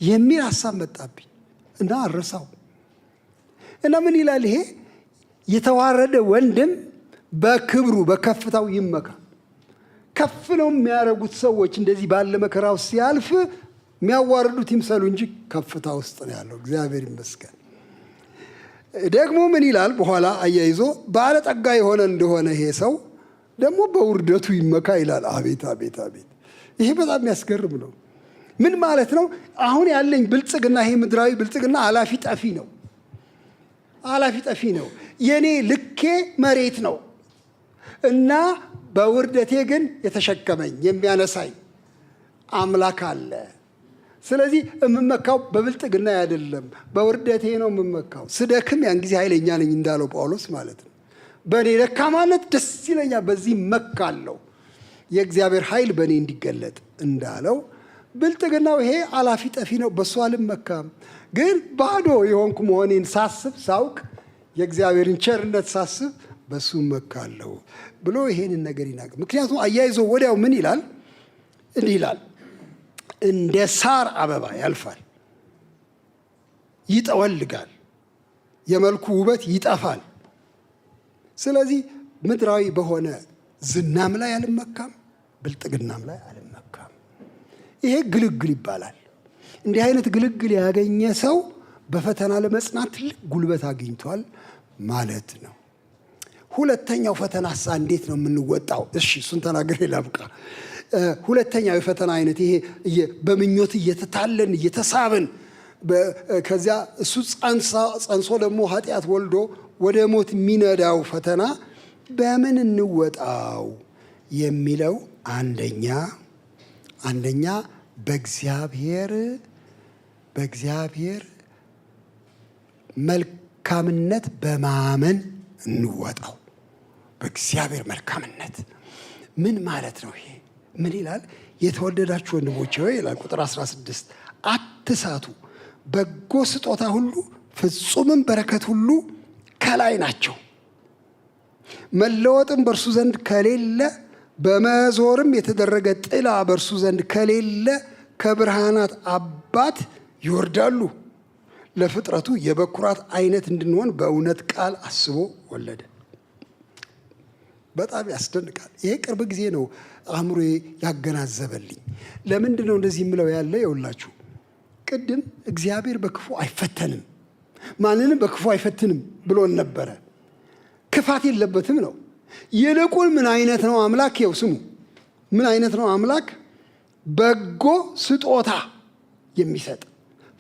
የሚል ሀሳብ መጣብኝ እና አረሳው። እና ምን ይላል ይሄ? የተዋረደ ወንድም በክብሩ በከፍታው ይመካ። ከፍ ነው የሚያደርጉት ሰዎች እንደዚህ ባለ መከራ ውስጥ ሲያልፍ የሚያዋርዱት ይምሰሉ እንጂ ከፍታ ውስጥ ነው ያለው። እግዚአብሔር ይመስገን። ደግሞ ምን ይላል በኋላ አያይዞ? ባለጠጋ የሆነ እንደሆነ ይሄ ሰው ደግሞ በውርደቱ ይመካ ይላል። አቤት አቤት አቤት! ይሄ በጣም የሚያስገርም ነው። ምን ማለት ነው? አሁን ያለኝ ብልጽግና፣ ይሄ ምድራዊ ብልጽግና አላፊ ጠፊ ነው። አላፊ ጠፊ ነው። የኔ ልኬ መሬት ነው እና በውርደቴ ግን የተሸከመኝ የሚያነሳኝ አምላክ አለ። ስለዚህ የምመካው በብልጥግና አይደለም፣ በውርደቴ ነው የምመካው። ስደክም ያን ጊዜ ኃይለኛ ነኝ እንዳለው ጳውሎስ ማለት ነው። በእኔ ደካማነት ደስ ይለኛል፣ በዚህ መካለሁ፣ የእግዚአብሔር ኃይል በእኔ እንዲገለጥ እንዳለው ብልጥግናው ይሄ አላፊ ጠፊ ነው። በእሱ አልመካም። ግን ባዶ የሆንኩ መሆኔን ሳስብ ሳውቅ፣ የእግዚአብሔርን ቸርነት ሳስብ በሱ መካለሁ ብሎ ይሄንን ነገር ይናገር። ምክንያቱም አያይዞ ወዲያው ምን ይላል? እንዲህ ይላል፣ እንደ ሳር አበባ ያልፋል፣ ይጠወልጋል፣ የመልኩ ውበት ይጠፋል። ስለዚህ ምድራዊ በሆነ ዝናም ላይ አልመካም፣ ብልጥግናም ላይ አልመካም። ይሄ ግልግል ይባላል። እንዲህ አይነት ግልግል ያገኘ ሰው በፈተና ለመጽናት ትልቅ ጉልበት አግኝቷል ማለት ነው። ሁለተኛው ፈተናሳ እንዴት ነው የምንወጣው? እሺ እሱን ተናግሬ ላብቃ። ሁለተኛው የፈተና አይነት ይሄ በምኞት እየተታለን እየተሳብን ከዚያ እሱ ጸንሶ ደግሞ ኃጢአት ወልዶ ወደ ሞት የሚነዳው ፈተና በምን እንወጣው የሚለው አንደኛ በእግዚአብሔር መልካምነት በማመን እንወጣው። በእግዚአብሔር መልካምነት ምን ማለት ነው? ይሄ ምን ይላል? የተወደዳችሁ ወንድሞቼ ሆይ ይላል ቁጥር 16፣ አትሳቱ፣ በጎ ስጦታ ሁሉ ፍጹምም በረከት ሁሉ ከላይ ናቸው፣ መለወጥም በእርሱ ዘንድ ከሌለ፣ በመዞርም የተደረገ ጥላ በእርሱ ዘንድ ከሌለ ከብርሃናት አባት ይወርዳሉ። ለፍጥረቱ የበኩራት አይነት እንድንሆን በእውነት ቃል አስቦ ወለደ። በጣም ያስደንቃል። ይሄ ቅርብ ጊዜ ነው አእምሮዬ ያገናዘበልኝ። ለምንድን ነው እንደዚህ የምለው ያለ የውላችሁ ቅድም እግዚአብሔር በክፉ አይፈተንም፣ ማንንም በክፉ አይፈትንም ብሎን ነበረ። ክፋት የለበትም ነው። ይልቁን ምን አይነት ነው አምላክ? ይኸው ስሙ፣ ምን አይነት ነው አምላክ? በጎ ስጦታ የሚሰጥ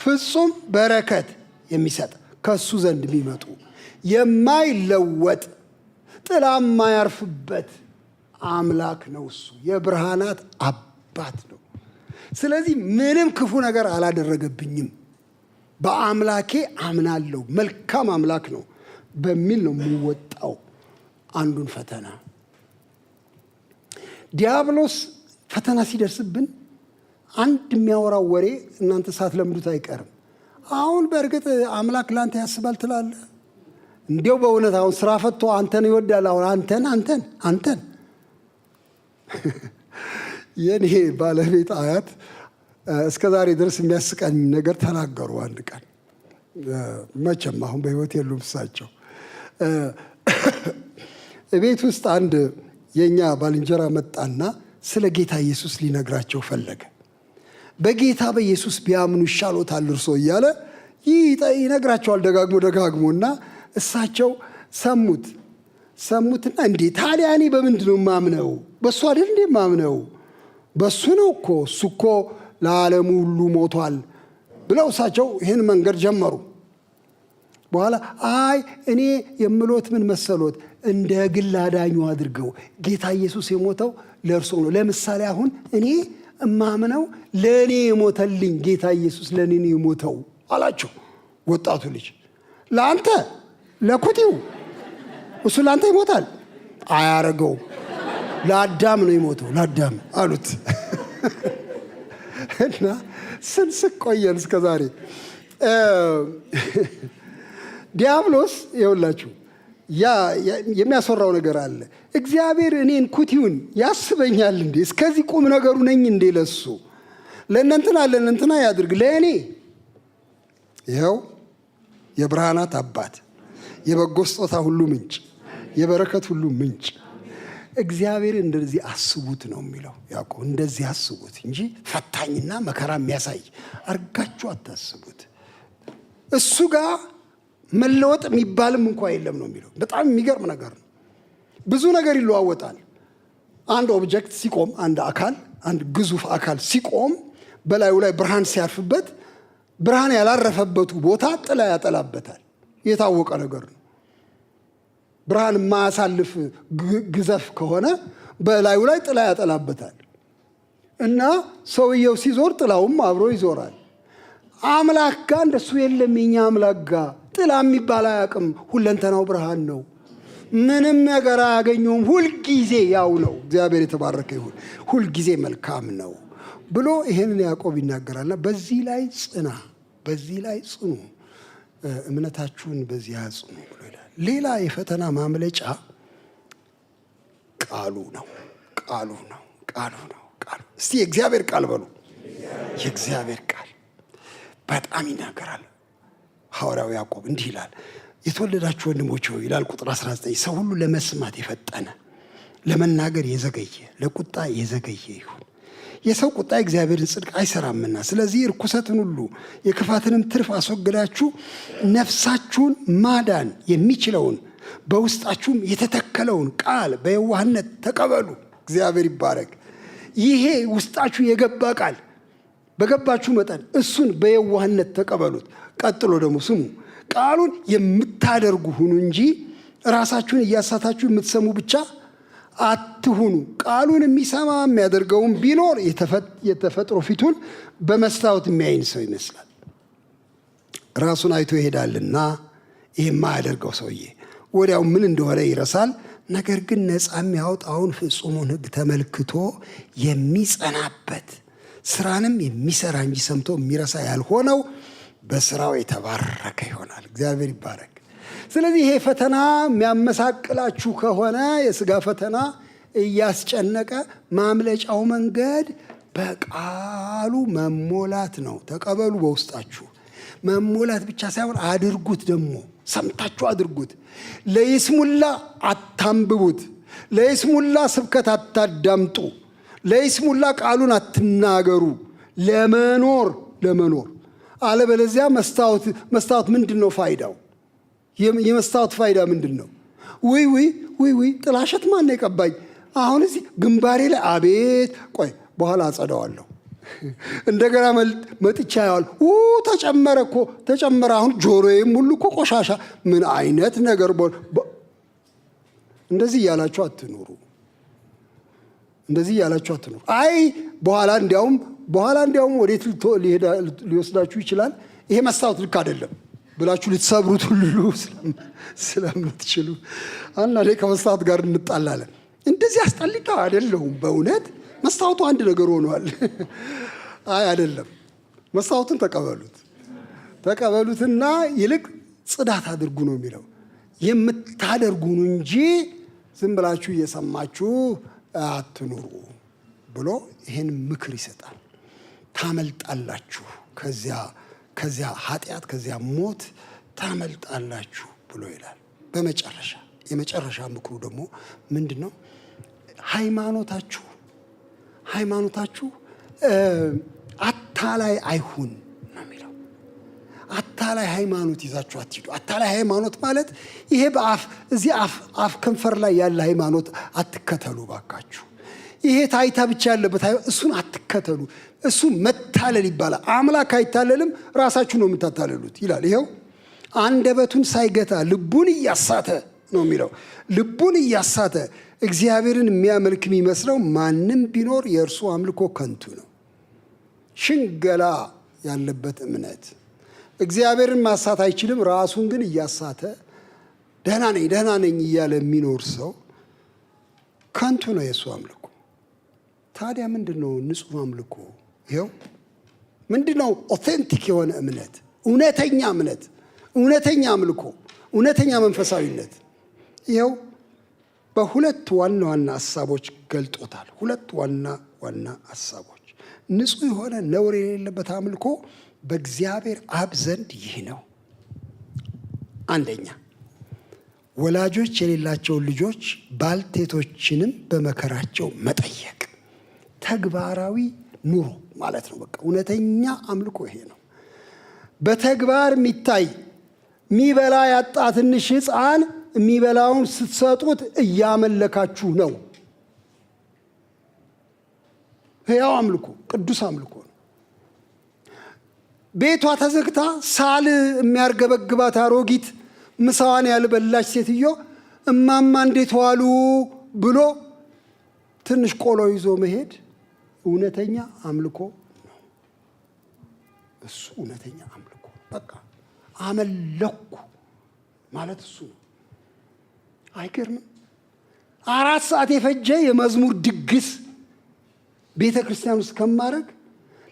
ፍጹም በረከት የሚሰጥ ከሱ ዘንድ የሚመጡ የማይለወጥ ጥላ የማያርፍበት አምላክ ነው። እሱ የብርሃናት አባት ነው። ስለዚህ ምንም ክፉ ነገር አላደረገብኝም፣ በአምላኬ አምናለሁ፣ መልካም አምላክ ነው በሚል ነው የምወጣው አንዱን ፈተና። ዲያብሎስ ፈተና ሲደርስብን አንድ የሚያወራው ወሬ እናንተ ሳትለምዱት አይቀርም። አሁን በእርግጥ አምላክ ላንተ ያስባል ትላለህ። እንዲያው በእውነት አሁን ስራ ፈቶ አንተን ይወዳል። አሁን አንተን የኔ ባለቤት አያት እስከ ዛሬ ድረስ የሚያስቀኝ ነገር ተናገሩ። አንድ ቀን መቼም አሁን በሕይወት የሉም እሳቸው። ቤት ውስጥ አንድ የኛ ባልንጀራ መጣና ስለ ጌታ ኢየሱስ ሊነግራቸው ፈለገ። በጌታ በኢየሱስ ቢያምኑ ይሻሎታል እርሶ እያለ ይነግራቸዋል ደጋግሞና እሳቸው ሰሙትና እንዴ ታዲያ እኔ በምንድን ነው ማምነው? በሱ አይደል እንዴ ማምነው? በሱ ነው እኮ፣ እሱ እኮ ለዓለሙ ሁሉ ሞቷል ብለው እሳቸው ይህን መንገድ ጀመሩ። በኋላ አይ እኔ የምሎት ምን መሰሎት፣ እንደ ግል አዳኙ አድርገው ጌታ ኢየሱስ የሞተው ለእርሶ ነው። ለምሳሌ አሁን እኔ እማምነው ለእኔ የሞተልኝ ጌታ ኢየሱስ ለእኔ ነው የሞተው አላቸው። ወጣቱ ልጅ ለአንተ ለኩቲው እሱ ለአንተ ይሞታል? አያረገው፣ ለአዳም ነው የሞተው፣ ለአዳም አሉት። እና ስንስቅ ቆየን እስከ ዛሬ። ዲያብሎስ ይኸውላችሁ የሚያስወራው ነገር አለ። እግዚአብሔር እኔን ኩቲውን ያስበኛል እንዴ? እስከዚህ ቁም ነገሩ ነኝ እንዴ? ለሱ ለእነንትና ያድርግ፣ ለእኔ ይኸው የብርሃናት አባት፣ የበጎ ስጦታ ሁሉ ምንጭ፣ የበረከት ሁሉ ምንጭ እግዚአብሔር እንደዚህ አስቡት ነው የሚለው ያዕቆብ። እንደዚህ አስቡት እንጂ ፈታኝና መከራ የሚያሳይ አርጋችሁ አታስቡት። እሱ ጋር መለወጥ የሚባልም እንኳ የለም ነው የሚለው። በጣም የሚገርም ነገር ነው። ብዙ ነገር ይለዋወጣል። አንድ ኦብጀክት ሲቆም፣ አንድ ግዙፍ አካል ሲቆም በላዩ ላይ ብርሃን ሲያርፍበት ብርሃን ያላረፈበቱ ቦታ ጥላ ያጠላበታል። የታወቀ ነገር ነው። ብርሃን የማያሳልፍ ግዘፍ ከሆነ በላዩ ላይ ጥላ ያጠላበታል እና ሰውየው ሲዞር ጥላውም አብሮ ይዞራል። አምላክ ጋር እንደሱ የለም። የኛ አምላክ ጋር ጥላ የሚባል አያውቅም። ሁለንተናው ብርሃን ነው። ምንም ነገር አያገኘውም። ሁልጊዜ ያው ነው። እግዚአብሔር የተባረከ ይሁን። ሁልጊዜ መልካም ነው ብሎ ይሄንን ያዕቆብ ይናገራልና በዚህ ላይ ጽኑ፣ እምነታችሁን በዚህ አጽኑ ብሎ ይላል። ሌላ የፈተና ማምለጫ ቃሉ ነው። እስቲ የእግዚአብሔር ቃል በሉ። የእግዚአብሔር ቃል በጣም ይናገራል። ሐዋርያው ያዕቆብ እንዲህ ይላል፣ የተወደዳችሁ ወንድሞች ሆይ ይላል ቁጥር 19፣ ሰው ሁሉ ለመስማት የፈጠነ ለመናገር የዘገየ ለቁጣ የዘገየ ይሁን። የሰው ቁጣ እግዚአብሔርን ጽድቅ አይሰራምና፣ ስለዚህ ርኩሰትን ሁሉ የክፋትንም ትርፍ አስወግዳችሁ ነፍሳችሁን ማዳን የሚችለውን በውስጣችሁም የተተከለውን ቃል በየዋህነት ተቀበሉ። እግዚአብሔር ይባረክ። ይሄ ውስጣችሁ የገባ ቃል በገባችሁ መጠን እሱን በየዋህነት ተቀበሉት። ቀጥሎ ደግሞ ስሙ፣ ቃሉን የምታደርጉ ሁኑ እንጂ ራሳችሁን እያሳታችሁ የምትሰሙ ብቻ አትሁኑ። ቃሉን የሚሰማ የሚያደርገውን ቢኖር የተፈጥሮ ፊቱን በመስታወት የሚያይን ሰው ይመስላል። ራሱን አይቶ ይሄዳልና ይህ የማያደርገው ሰውዬ ወዲያው ምን እንደሆነ ይረሳል። ነገር ግን ነፃ የሚያወጣውን ፍጹሙን ሕግ ተመልክቶ የሚጸናበት ስራንም የሚሰራ እንጂ ሰምቶ የሚረሳ ያልሆነው በስራው የተባረከ ይሆናል። እግዚአብሔር ይባረክ። ስለዚህ ይሄ ፈተና የሚያመሳቅላችሁ ከሆነ የሥጋ ፈተና እያስጨነቀ ማምለጫው መንገድ በቃሉ መሞላት ነው። ተቀበሉ። በውስጣችሁ መሞላት ብቻ ሳይሆን አድርጉት። ደግሞ ሰምታችሁ አድርጉት። ለይስሙላ አታንብቡት። ለይስሙላ ስብከት አታዳምጡ። ለይስሙላ ቃሉን አትናገሩ። ለመኖር አለበለዚያ መስታወት ምንድን ነው ፋይዳው? የመስታወት ፋይዳ ምንድን ነው? ውይ ጥላሸት ማን ነው የቀባኝ? አሁን እዚህ ግንባሬ ላይ አቤት፣ ቆይ በኋላ አጸዳዋለሁ። እንደገና መጥቻ ያዋል ተጨመረ። አሁን ጆሮዬም ሁሉ እኮ ቆሻሻ። ምን አይነት ነገር! እንደዚህ እያላችሁ አትኑሩ። አይ በኋላ እንዲያውም ወዴት ሊወስዳችሁ ይችላል። ይሄ መስታወት ልክ አይደለም ብላችሁ ልትሰብሩት ሁሉ ስለምትችሉ አንዳንዴ ከመስታወት ጋር እንጣላለን። እንደዚህ አስጠልታ አይደለሁም። በእውነት መስታወቱ አንድ ነገር ሆኗል። አይ አይደለም። መስታወቱን ተቀበሉትና ይልቅ ጽዳት አድርጉ ነው የሚለው። የምታደርጉን እንጂ ዝም ብላችሁ እየሰማችሁ አትኑሩ ብሎ ይህን ምክር ይሰጣል። ታመልጣላችሁ፣ ከዚያ ኃጢአት፣ ከዚያ ሞት ታመልጣላችሁ ብሎ ይላል። የመጨረሻ ምክሩ ደግሞ ምንድን ነው? ሃይማኖታችሁ አታላይ አይሁን ነው የሚለው። አታላይ ሃይማኖት ይዛችሁ አትሂዱ። አታላይ ሃይማኖት ማለት ይሄ እዚህ አፍ ከንፈር ላይ ያለ ሃይማኖት አትከተሉ ባካችሁ። ይሄ ታይታ ብቻ ያለበት እሱን አትከተሉ። እሱ መታለል ይባላል። አምላክ አይታለልም፣ ራሳችሁ ነው የምታታለሉት ይላል። ይኸው አንደበቱን ሳይገታ ልቡን እያሳተ ነው የሚለው። ልቡን እያሳተ እግዚአብሔርን የሚያመልክ የሚመስለው ማንም ቢኖር የእርሱ አምልኮ ከንቱ ነው። ሽንገላ ያለበት እምነት እግዚአብሔርን ማሳት አይችልም። ራሱን ግን እያሳተ ደህና ነኝ እያለ የሚኖር ሰው ከንቱ ነው የእሱ አምልኮ። ታዲያ ምንድን ነው ንጹሕ አምልኮ? ይኸው ምንድን ነው ኦቴንቲክ የሆነ እምነት፣ እውነተኛ እምነት፣ እውነተኛ አምልኮ፣ እውነተኛ መንፈሳዊነት? ይኸው በሁለት ዋና ሀሳቦች ገልጦታል። ሁለት ዋና ሀሳቦች። ንጹሕ የሆነ ነውር የሌለበት አምልኮ በእግዚአብሔር አብ ዘንድ ይህ ነው። አንደኛ ወላጆች የሌላቸውን ልጆች ባልቴቶችንም በመከራቸው መጠየቅ፣ ተግባራዊ ኑሮ ማለት ነው። በቃ እውነተኛ አምልኮ ይሄ ነው። በተግባር የሚታይ የሚበላ ያጣ ትንሽ ሕፃን የሚበላውን ስትሰጡት እያመለካችሁ ነው። ሕያው አምልኮ፣ ቅዱስ አምልኮ ነው። ቤቷ ተዘግታ ሳል የሚያርገበግባት አሮጊት ምሳዋን ያልበላች ሴትዮ እማማ እንዴት ዋሉ ብሎ ትንሽ ቆሎ ይዞ መሄድ እውነተኛ አምልኮ ነው። እሱ እውነተኛ አምልኮ በቃ አመለኩ ማለት እሱ ነው። አይገርምም? 4 ሰዓት የፈጀ የመዝሙር ድግስ ቤተ ክርስቲያን ውስጥ ከማድረግ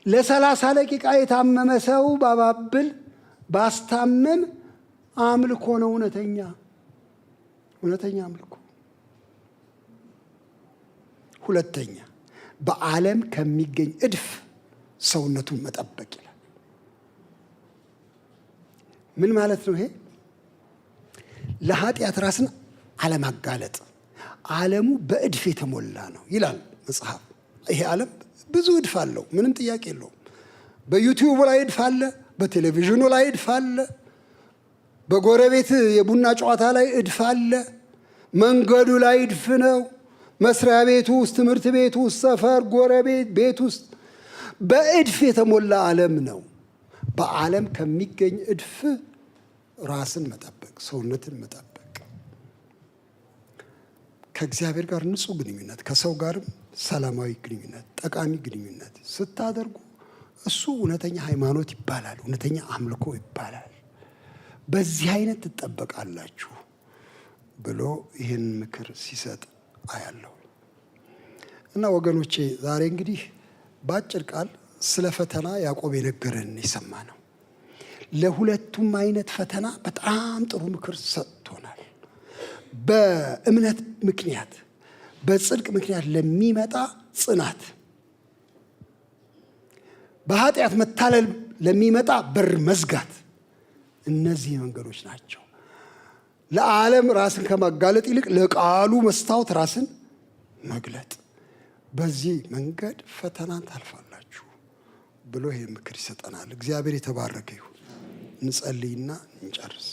ለ30 ደቂቃ የታመመ ሰው ባስታመም አምልኮ ነው። እውነተኛ አምልኮ። ሁለተኛ በዓለም ከሚገኝ እድፍ ሰውነቱን መጠበቅ ይላል። ምን ማለት ነው ይሄ? ለኃጢአት ራስን አለማጋለጥ። ዓለሙ በእድፍ የተሞላ ነው ይላል መጽሐፍ። ይሄ ዓለም ብዙ እድፍ አለው፣ ምንም ጥያቄ የለውም። በዩቲዩብ ላይ እድፍ አለ፣ በቴሌቪዥኑ ላይ እድፍ አለ፣ በጎረቤት የቡና ጨዋታ ላይ እድፍ አለ፣ መንገዱ ላይ እድፍ ነው፣ መስሪያ ቤቱ ውስጥ፣ ትምህርት ቤቱ ውስጥ፣ ሰፈር፣ ጎረቤት ቤት ውስጥ በእድፍ የተሞላ ዓለም ነው። በዓለም ከሚገኝ እድፍ ራስን መጠበቅ፣ ሰውነትን መጠበቅ ከእግዚአብሔር ጋር ንጹህ ግንኙነት፣ ከሰው ጋርም ሰላማዊ ግንኙነት፣ ጠቃሚ ግንኙነት ስታደርጉ እሱ እውነተኛ ሃይማኖት ይባላል፣ እውነተኛ አምልኮ ይባላል። በዚህ አይነት ትጠበቃላችሁ ብሎ ይህን ምክር ሲሰጥ አያለሁ። እና ወገኖቼ ዛሬ እንግዲህ በአጭር ቃል ስለ ፈተና ያዕቆብ የነገረን የሰማ ነው። ለሁለቱም አይነት ፈተና በጣም ጥሩ ምክር ሰጥቶናል። በእምነት ምክንያት በጽድቅ ምክንያት ለሚመጣ ጽናት፣ በኃጢአት መታለል ለሚመጣ በር መዝጋት፣ እነዚህ መንገዶች ናቸው። ለዓለም ራስን ከማጋለጥ ይልቅ ለቃሉ መስታወት ራስን መግለጥ፣ በዚህ መንገድ ፈተናን ታልፋላችሁ ብሎ ይሄ ምክር ይሰጠናል። እግዚአብሔር የተባረከ ይሁን። እንጸልይና እንጨርስ።